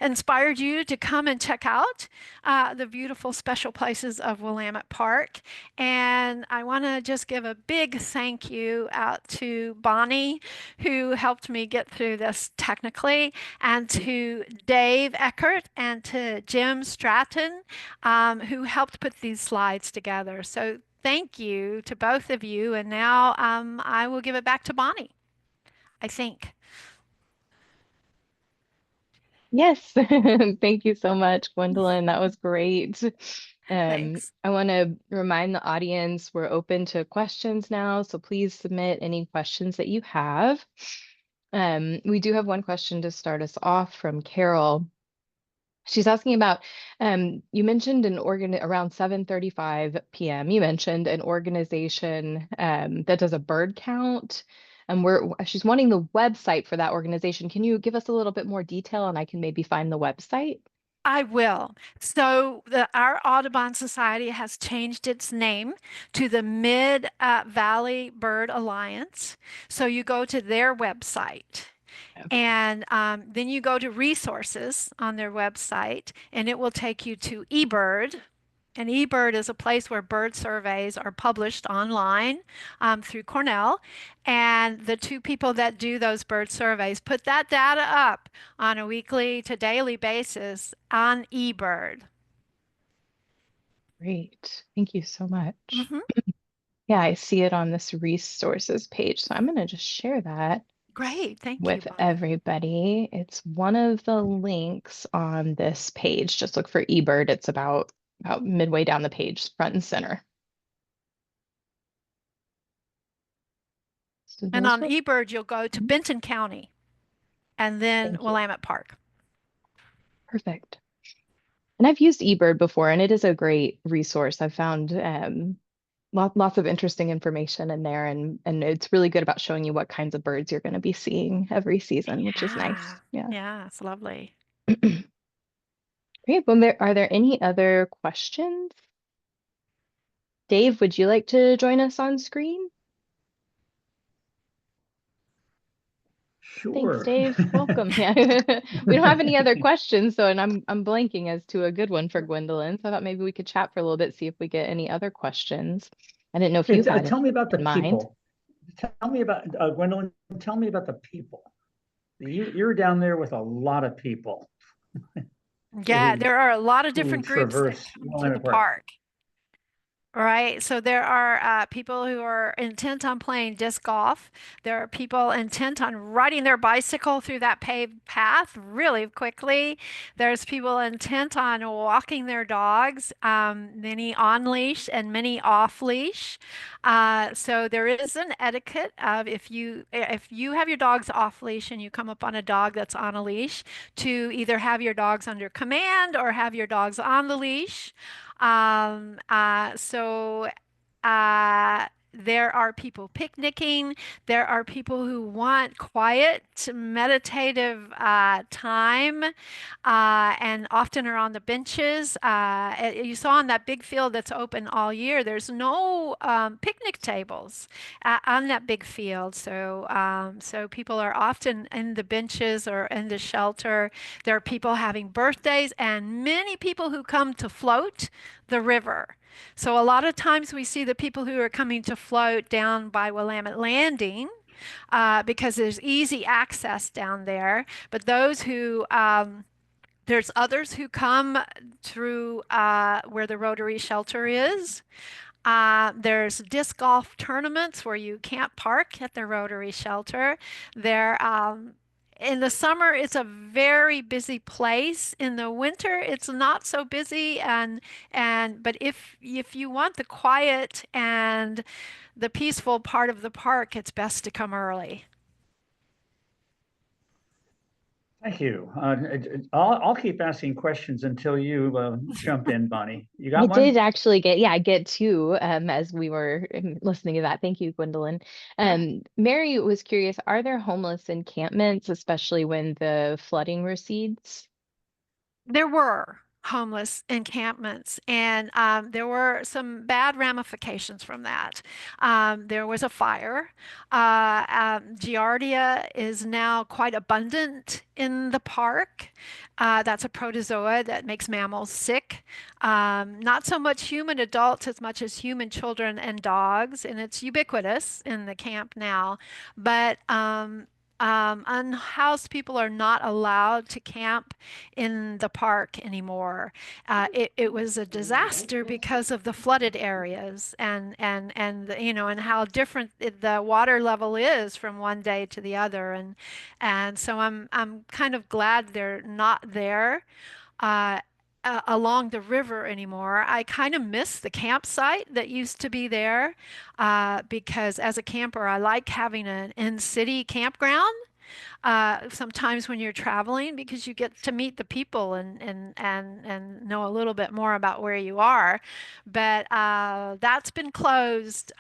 inspired you to come and check out the beautiful special places of Willamette Park. And I want to just give a big thank you out to Bonnie, who helped me get through this technically, and to Dave Eckert and to Jim Stratton, who helped put these slides together. So thank you to both of you. And now I will give it back to Bonnie, I think. Yes, thank you so much, Gwendolyn. That was great. Thanks. I want to remind the audience we're open to questions now, so please submit any questions that you have. We do have one question to start us off from Carol. She's asking about, you mentioned around 7:35 p.m. You mentioned an organization that does a bird count. And she's wanting the website for that organization. Can you give us a little bit more detail and I can maybe find the website? I will. So our Audubon Society has changed its name to the Mid Valley Bird Alliance. So you go to their website. Okay. And then you go to resources on their website, and it will take you to eBird. And eBird is a place where bird surveys are published online through Cornell. And the two people that do those bird surveys put that data up on a weekly to daily basis on eBird. Great. Thank you so much. Mhm. Yeah, I see it on this resources page. So I'm going to just share that Great. Thank you, with Bonnie. everybody. It's one of the links on this page. Just look for eBird. It's about midway down the page, front and center. So And those on were eBird, you'll go to Benton County and then thank you. Willamette Park. Perfect. And I've used eBird before, and it is a great resource. I've found lots of interesting information in there, and it's really good about showing you what kinds of birds you're going to be seeing every season, which is nice. Yeah. Yeah, it's lovely. Great. Well, are there any other questions? Dave, would you like to join us on screen? Thanks, Sure. Dave. Welcome. Yeah. We don't have any other questions, so and I'm blanking as to a good one for Gwendolyn. So I thought maybe we could chat for a little bit, see if we get any other questions. I didn't know if you had Tell me about the in mind. people. Tell me about, Gwendolyn, tell me about the people. You're down there with a lot of people. Yeah, who- there are a lot of who different groups that traverse come to the Willamette Park. park. Right. So there are people who are intent on playing disc golf. There are people intent on riding their bicycle through that paved path really quickly. There's people intent on walking their dogs, many on leash and many off leash. So there is an etiquette of if you have your dogs off leash and you come up on a dog that's on a leash, to either have your dogs under command or have your dogs on the leash. So there are people picnicking. There are people who want quiet, meditative time, and often are on the benches. You saw on that big field that's open all year, there's no picnic tables on that big field. So people are often in the benches or in the shelter. There are people having birthdays and many people who come to float the river. So a lot of times we see the people who are coming to float down by Willamette Landing because there's easy access down there. But there's others who come through where the Rotary shelter is. There's disc golf tournaments where you can't park at the Rotary shelter. There, in the summer, it's a very busy place. In the winter, it's not so busy. But if you want the quiet and the peaceful part of the park, it's best to come early. Thank you. I'll keep asking questions until you jump in, Bonnie. You I got did one? actually get two as we were listening to that. Thank you, Gwendolyn. Mary was curious, are there homeless encampments, especially when the flooding recedes? There were homeless encampments, and there were some bad ramifications from that. There was a fire. Giardia is now quite abundant in the park. That's a protozoa that makes mammals sick. Not so much human adults as much as human children and dogs, and it's ubiquitous in the camp now. But unhoused people are not allowed to camp in the park anymore. It was a disaster because of the flooded areas and how different the water level is from one day to the other, and so I'm kind of glad they're not there. Uh, Along the river anymore. I kind of miss the campsite that used to be there because as a camper, I like having an in-city campground sometimes when you're traveling because you get to meet the people and know a little bit more about where you are. But that's been closed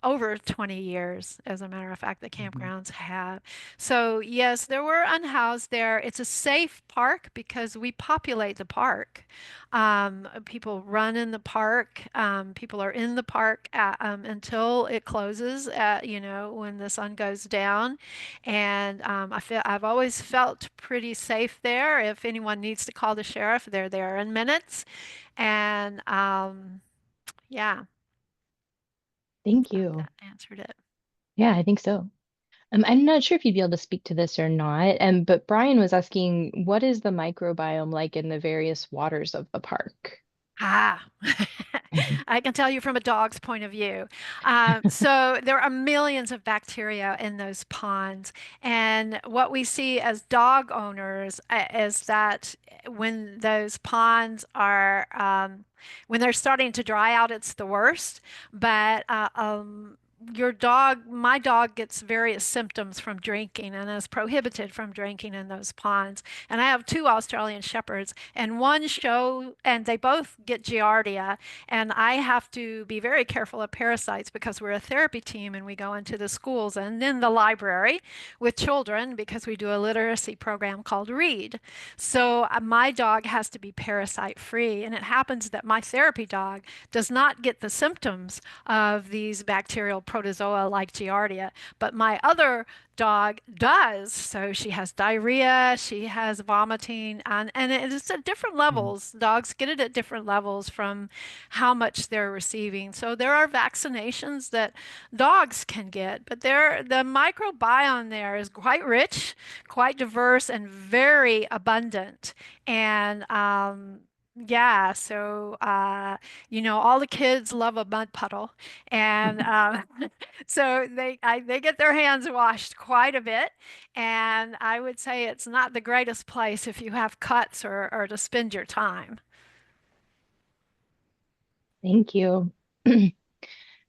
over 20 years, as a matter of fact, the Mhm. campgrounds have. So, yes, there were unhoused there. It's a safe park because we populate the park. People run in the park. People are in the park until it closes, when the sun goes down. And I've always felt pretty safe there. If anyone needs to call the sheriff, they're there in minutes. And yeah, Thank that, you. that answered it. Yeah, I think so. I'm not sure if you'd be able to speak to this or not, but Brian was asking, what is the microbiome like in the various waters of the park? Ah, I can tell you from a dog's point of view. So there are millions of bacteria in those ponds. And what we see as dog owners is that when those ponds when they're starting to dry out, it's the worst. But my dog gets various symptoms from drinking and is prohibited from drinking in those ponds. And I have two Australian Shepherds, and they both get Giardia. And I have to be very careful of parasites because we're a therapy team and we go into the schools and in the library with children because we do a literacy program called Read. So my dog has to be parasite free. And it happens that my therapy dog does not get the symptoms of these bacterial protozoa like Giardia, but my other dog does. So she has diarrhea, she has vomiting, and it's at different Mhm. levels. Dogs get it at different levels from how much they're receiving. So there are vaccinations that dogs can get, but the microbiome there is quite rich, quite diverse, and very abundant. And yeah, so all the kids love a mud puddle, and so they get their hands washed quite a bit, and I would say it's not the greatest place if you have cuts or to spend your time. Thank you.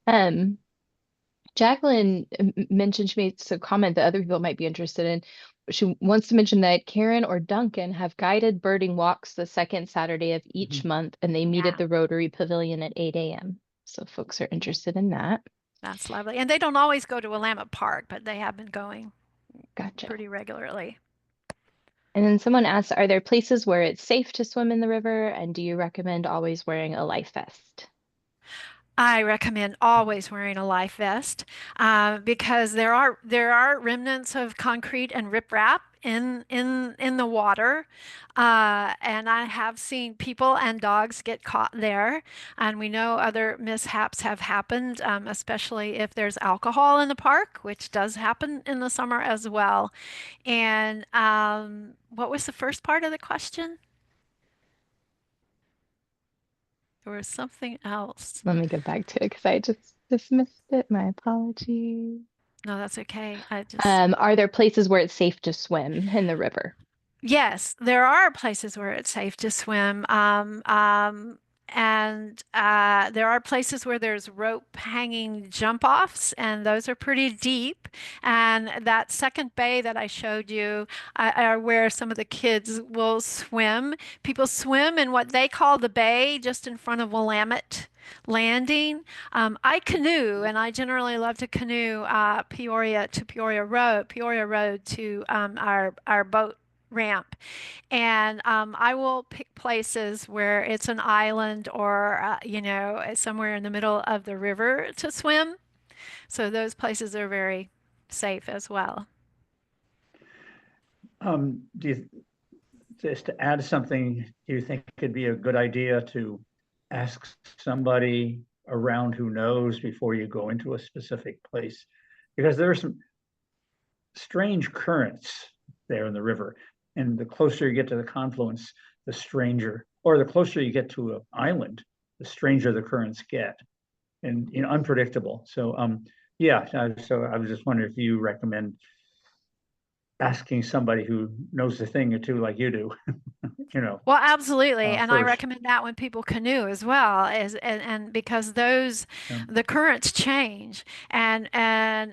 Um, Jacqueline mentioned she made some comment that other people might be interested in. She wants to mention that Karen or Duncan have guided birding walks the second Saturday of each Mhm. month, and they meet at Yeah, the Rotary Pavilion at 8 a.m. So folks are interested in that. that's lovely. And they don't always go to Willamette Park, but they have been going Gotcha. pretty regularly. And then someone asked, are there places where it's safe to swim in the river? And do you recommend always wearing a life vest? I recommend always wearing a life vest because there are remnants of concrete and riprap in the water, and I have seen people and dogs get caught there, and we know other mishaps have happened, especially if there's alcohol in the park, which does happen in the summer as well. And what was the first part of the question? There was something else. Let me get back to it because I just dismissed it. My apologies. No, that's okay. I just Are there places where it's safe to swim in the river? Yes, there are places where it's safe to swim. And there are places where there's rope hanging jump offs, and those are pretty deep. And that second bay that I showed you are where some of the kids will swim. People swim in what they call the bay just in front of Willamette Landing. I canoe, and I generally love to canoe Peoria to Peoria Road to our boat ramp. And I will pick places where it's an island or, somewhere in the middle of the river to swim. So those places are very safe as well. Do you, just to add something, do you think it'd be a good idea to ask somebody around who knows before you go into a specific place? Because there are some strange currents there in the river. And the closer you get to the confluence, the stranger, or the closer you get to an island, the stranger the currents get and unpredictable. So yeah, so I was just wondering if you recommend asking somebody who knows a thing or two like you do, Well, absolutely. And I first. recommend that when people canoe as well, and because Yeah. the currents change, and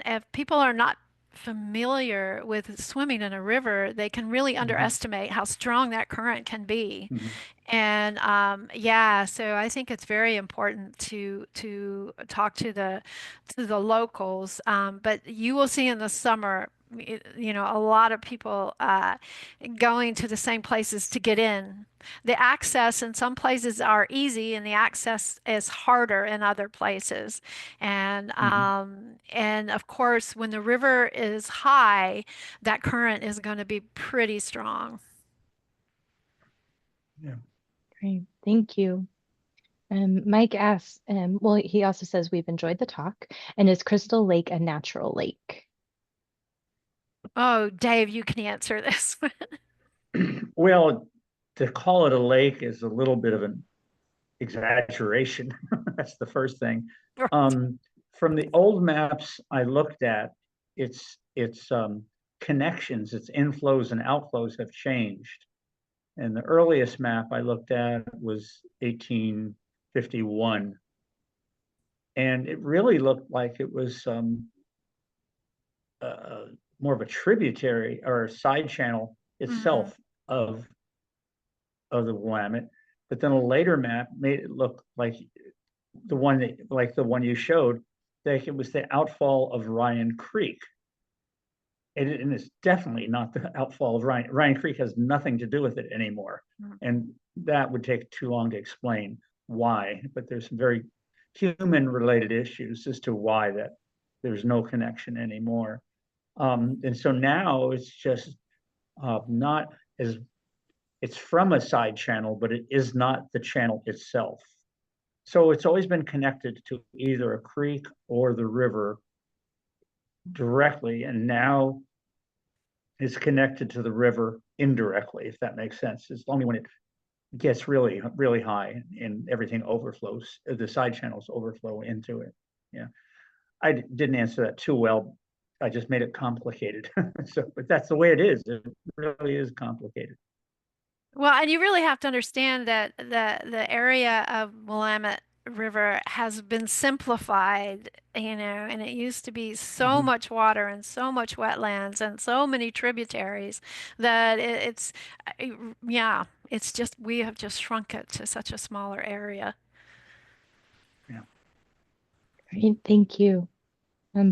if people are not familiar with swimming in a river, they can really underestimate how strong that current can be. Mhm. And yeah, so I think it's very important to talk to the locals. But you will see in the summer, a lot of people going to the same places to get in. The access in some places are easy, and the access is harder in other places. Mhm. And of course, when the river is high, that current is going to be pretty strong. Yeah. Great, thank you. Mike asks, well, he also says we've enjoyed the talk. And is Crystal Lake a natural lake? Oh, Dave, you can answer this one. Well, to call it a lake is a little bit of an exaggeration. That's the first thing. Um, from the old maps I looked at, its connections, its inflows and outflows have changed. And the earliest map I looked at was 1851. And it really looked like it was uh, more of a tributary or a side channel Mhm. itself of the Willamette. But then a later map made it look like the one you showed, like it was the outfall of Ryan Creek. And it's definitely not the outfall of Ryan. Ryan Creek has nothing to do with it anymore. Mm. And that would take too long to explain why, but there's some very human related issues as to why that there's no connection anymore. And so now it's just not as, it's from a side channel, but it is not the channel itself. So it's always been connected to either a creek or the river directly, and now it's connected to the river indirectly, if that makes sense. It's only when it gets really, really high and everything overflows, the side channels overflow into it. Yeah. I didn't answer that too well. I just made it complicated. So, but that's the way it is. It really is complicated. Well, and you really have to understand that the area of Willamette River has been simplified, and it used to be so Mhm. much water and so much wetlands and so many tributaries that uh, yeah, it's just we have just shrunk it to such a smaller area. Yeah. Great, thank you.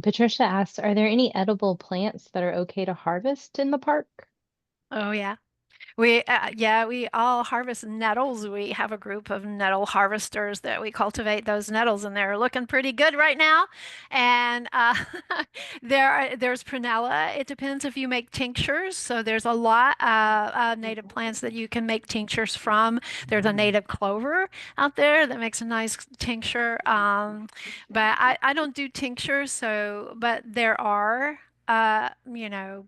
Patricia asks, are there any edible plants that are okay to harvest in the park? Oh yeah. Yeah, we all harvest nettles. We have a group of nettle harvesters that we cultivate those nettles, and they're looking pretty good right now. And there's prunella. It depends if you make tinctures. So there's a lot of native plants that you can make tinctures from. There's a native clover out there that makes a nice tincture. But I don't do tinctures, but there are, you know,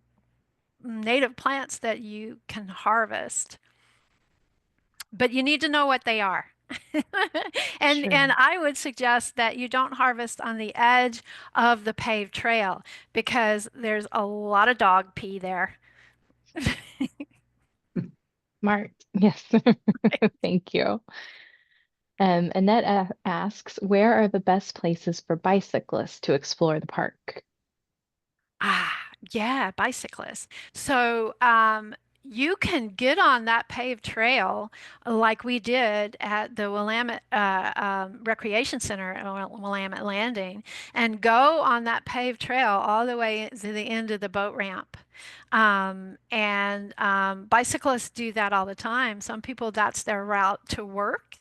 native plants that you can harvest, but you need to know what they are. And Sure. I would suggest that you don't harvest on the edge of the paved trail because there's a lot of dog pee there. Smart. Yes. Thank you. Annette asks, where are the best places for bicyclists to explore the park? Ah, yeah, bicyclists. So, you can get on that paved trail like we did at the Willamette Recreation Center at Willamette Landing and go on that paved trail all the way to the end of the boat ramp. Bicyclists do that all the time. Some people, that's their route to work.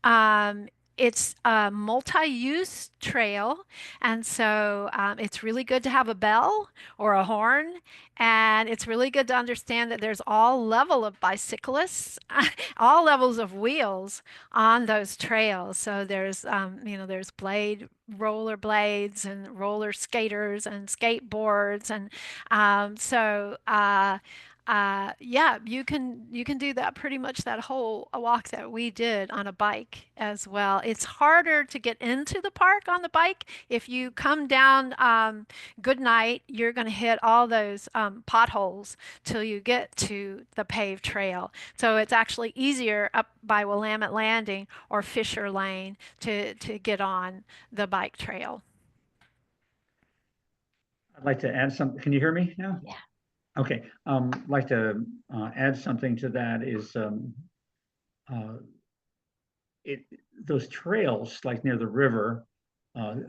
Um, it's a multi-use trail, and so it's really good to have a bell or a horn, and it's really good to understand that there's all level of bicyclists, all levels of wheels on those trails. So there's roller blades and roller skaters and skateboards, and yeah, you can do that pretty much that whole walk that we did on a bike as well. It's harder to get into the park on the bike. If you come down Goodnight, you're going to hit all those potholes till you get to the paved trail. So it's actually easier up by Willamette Landing or Fisher Lane to get on the bike trail. I'd like to add something. Can you hear me now? Yeah. Okay. I'd like to add something to that is uh, it those trails like near the river.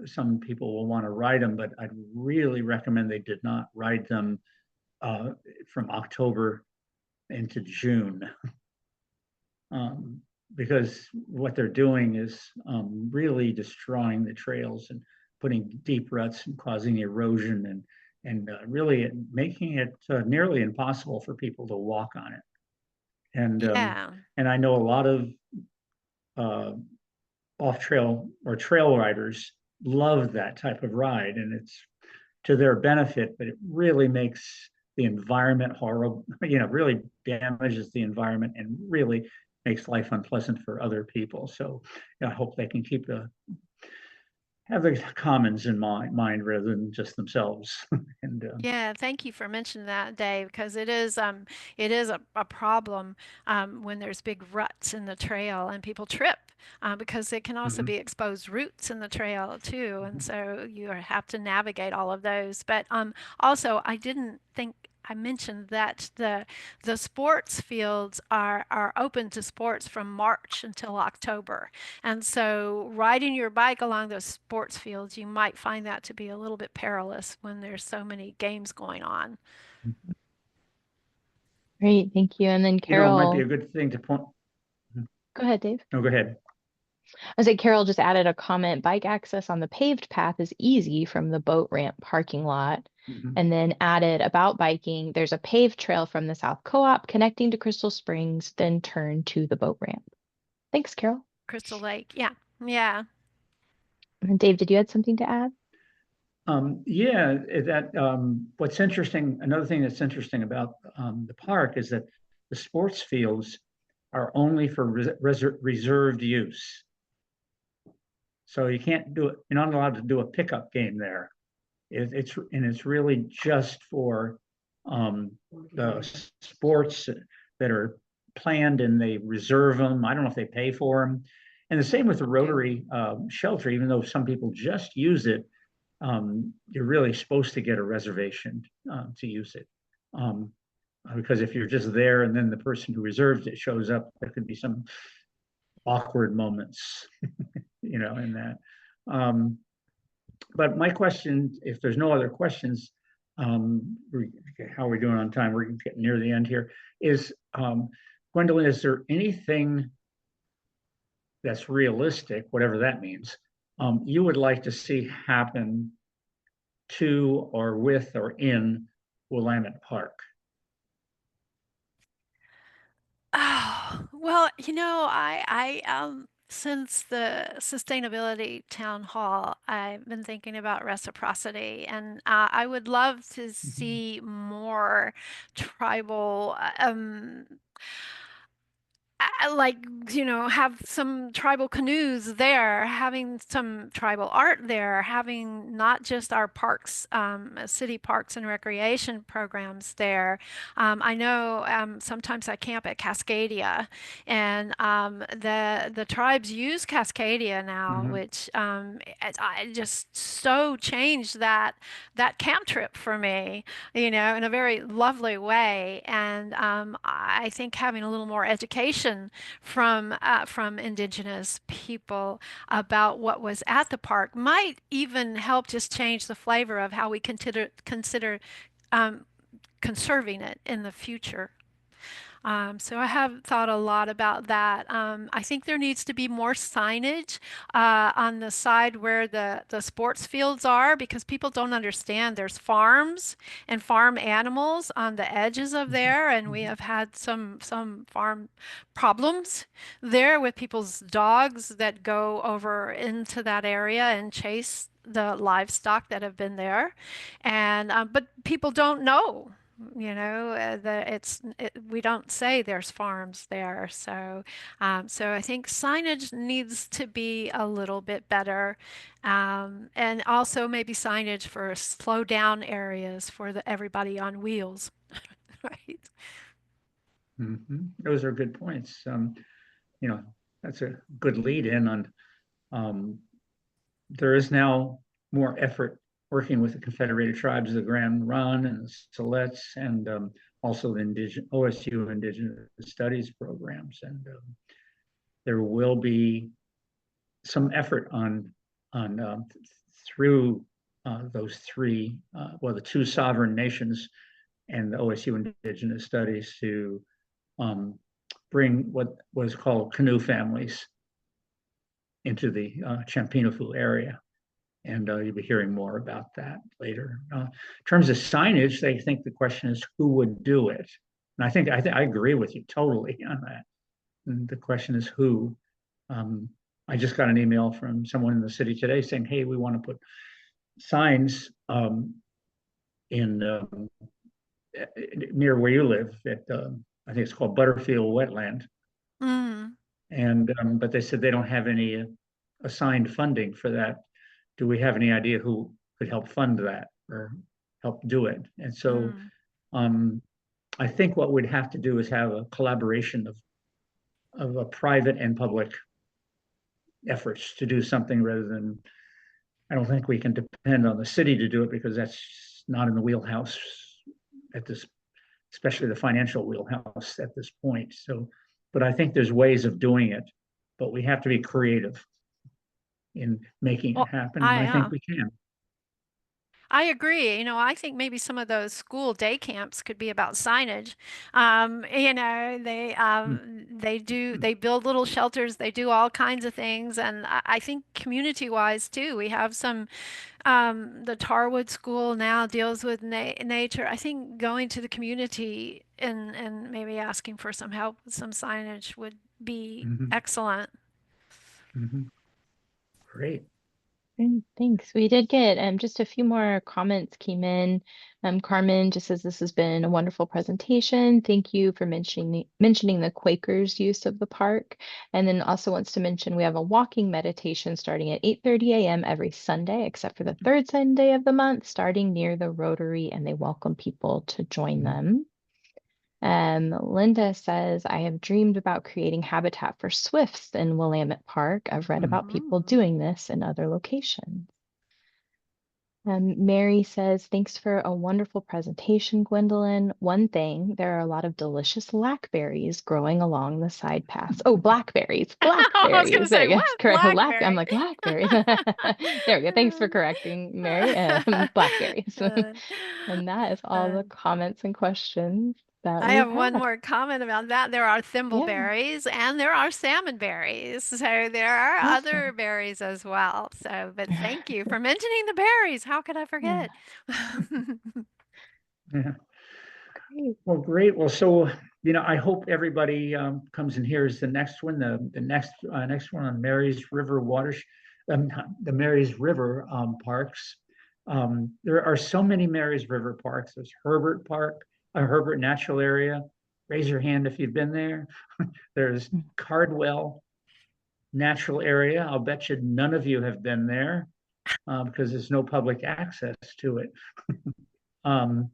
Some people will want to ride them, but I'd really recommend they did not ride them uh, from October into June. Because what they're doing is really destroying the trails and putting deep ruts and causing erosion and really making it nearly impossible for people to walk on it. Yeah. And I know a lot of uh, off trail or trail riders love that type of ride, and it's to their benefit, but it really makes the environment horrible, really damages the environment and really makes life unpleasant for other people. So I hope they can have the commons in mind rather than just themselves. and Yeah, thank you for mentioning that, Dave, because it is a problem when there's big ruts in the trail and people trip because it can also Mhm. be exposed roots in the trail too, and Mhm. so you have to navigate all of those. But also, I didn't think I mentioned that the sports fields are open to sports from March until October. And so riding your bike along those sports fields, you might find that to be a little bit perilous when there's so many games going on. Great. Thank you. And then It might be a Carol, good thing to point. go ahead, Dave. No, go ahead. I say Carol just added a comment. Bike access on the paved path is easy from the boat ramp parking lot. Mhm. And then added about biking, there's a paved trail from the South Co-op connecting to Crystal Springs, then turn to the boat ramp. Thanks, Carol. Crystal Lake, yeah, yeah. And Dave, did you add something to add? Yeah, what's interesting, another thing that's interesting about the park is that the sports fields are only for reserved use. So you can't do it, you're not allowed to do a pickup game there. It's really just for the sports that are planned and they reserve them. I don't know if they pay for them. And the same with the Rotary shelter, even though some people just use it, you're really supposed to get a reservation to use it. Because if you're just there and then the person who reserved it shows up, there could be some awkward moments, in that. But my question, if there's no other questions, how are we doing on time? We're getting near the end here. Is Gwendolyn, is there anything that's realistic, whatever that means, you would like to see happen to or with or in Willamette Park? Oh, well, since the sustainability town hall, I've been thinking about reciprocity, and I would love to see more tribal, like, have some tribal canoes there, having some tribal art there, having not just our parks, city parks and recreation programs there. I know sometimes I camp at Cascadia, and the tribes use Cascadia now, Mhm. which I just so changed that camp trip for me, in a very lovely way. And I think having a little more education from Indigenous people about what was at the park might even help just change the flavor of how we consider um, conserving it in the future. So I have thought a lot about that. I think there needs to be more signage on the side where the sports fields are, because people don't understand there's farms and farm animals on the edges of there, and we have had some farm problems there with people's dogs that go over into that area and chase the livestock that have been there. And but people don't know, we don't say there's farms there. So I think signage needs to be a little bit better, and also maybe signage for slow down areas for everybody on wheels. Right. Those are good points. You know, that's a good lead in on, um, there is now more effort working with the Confederated Tribes of the Grand Run and the Siletz, and also the OSU Indigenous Studies programs. And there will be some effort on through those three, well, the two sovereign nations and the OSU Indigenous Studies to bring what was called canoe families into the Champenofu area. And you'll be hearing more about that later. In terms of signage, they think the question is who would do it. And I agree with you totally on that. And the question is who. I just got an email from someone in the city today saying, hey, we want to put signs in near where you live at, I think it's called Butterfield Wetland. Mm. And but they said they don't have any assigned funding for that. Do we have any idea who could help fund that or help do it? And so Mm. I think what we'd have to do is have a collaboration of a private and public efforts to do something, rather than, I don't think we can depend on the city to do it, because that's not in the wheelhouse at this, especially the financial wheelhouse at this point. So, but I think there's ways of doing it, but we have to be creative in making it Well, happen. And I I think am. we can. I agree. I think maybe some of those school day camps could be about signage. They build little shelters, they do all kinds of things, and I think community-wise too. We have some the Tarwood School now deals with nature. I think going to the community and maybe asking for some help with some signage would be Mhm, excellent. mhm. Great. Thanks. We did get just a few more comments came in. Carmen just says this has been a wonderful presentation. Thank you for mentioning the Quakers' use of the park. And then also wants to mention we have a walking meditation starting at 8:30 a.m. every Sunday, except for the third Sunday of the month, starting near the Rotary, and they welcome people to join them. Linda says, I have dreamed about creating habitat for swifts in Willamette Park. I've read about people Mm. doing this in other locations. Mary says, thanks for a wonderful presentation, Gwendolyn. One thing, there are a lot of delicious blackberries growing along the side paths. Oh, blackberries, I was going to blackberries. There say, you go. what? Correct. I'm Blackberry. like, blackberries. There we go. Thanks for correcting, Mary. Blackberries. Uh, And that is all uh, the comments and questions that I we have one have. more comment about that. There are Yeah, thimbleberries and there are salmon berries. So there are other awesome. berries as well. So, but thank you for mentioning the berries. How could I Yeah, forget? Yeah. great. Well, great. Well, so, I hope everybody comes and hears the next one, the next one on Mary's River the Mary's River parks. There are so many Mary's River parks. There's Herbert Park, Herbert Natural Area. Raise your hand if you've been there. There's Mm. Cardwell Natural Area. I'll bet you none of you have been there because there's no public access to it. Um,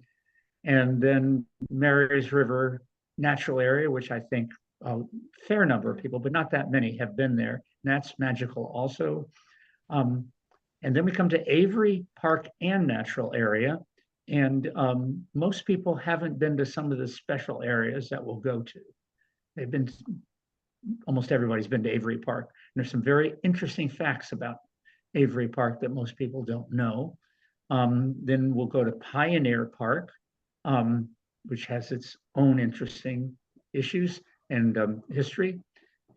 and then Mary's River Natural Area, which I think a fair number of people, but not that many, have been there. And that's magical also. Um, and then we come to Avery Park and Natural Area. And most people haven't been to some of the special areas that we'll go to. They've been, almost everybody's been to Avery Park. And there's some very interesting facts about Avery Park that most people don't know. Then we'll go to Pioneer Park, which has its own interesting issues and history.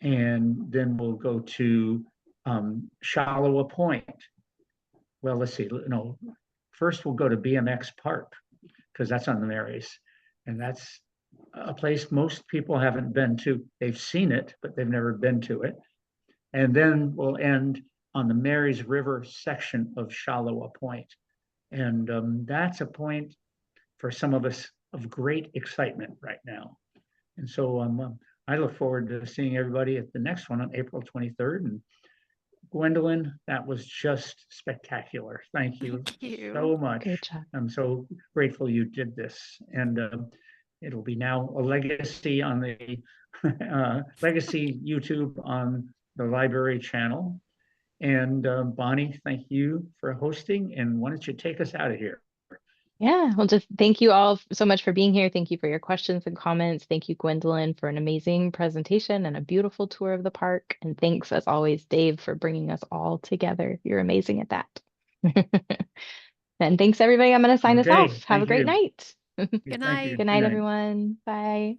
And then we'll go to Shallowa Point. Well, let's see. No, first we'll go to BMX Park because that's on the Marys, and that's a place most people haven't been to. They've seen it, but they've never been to it. And then we'll end on the Marys River section of Shallowa Point. And that's a point for some of us of great excitement right now. And so I look forward to seeing everybody at the next one on April 23rd. And Gwendolyn, that was just spectacular. Thank you Thank you. so much. Great job. I'm so grateful you did this. And it'll be now a legacy on the legacy YouTube on the library channel. And Bonnie, thank you for hosting. And why don't you take us out of here? Yeah, well, just thank you all so much for being here. Thank you for your questions and comments. Thank you, Gwendolyn, for an amazing presentation and a beautiful tour of the park. And thanks, as always, Dave, for bringing us all together. You're amazing at that. And thanks, everybody. I'm going to sign us Okay, off. Have a thank great you. night. Good Thank you. night. Good night, everyone. Bye.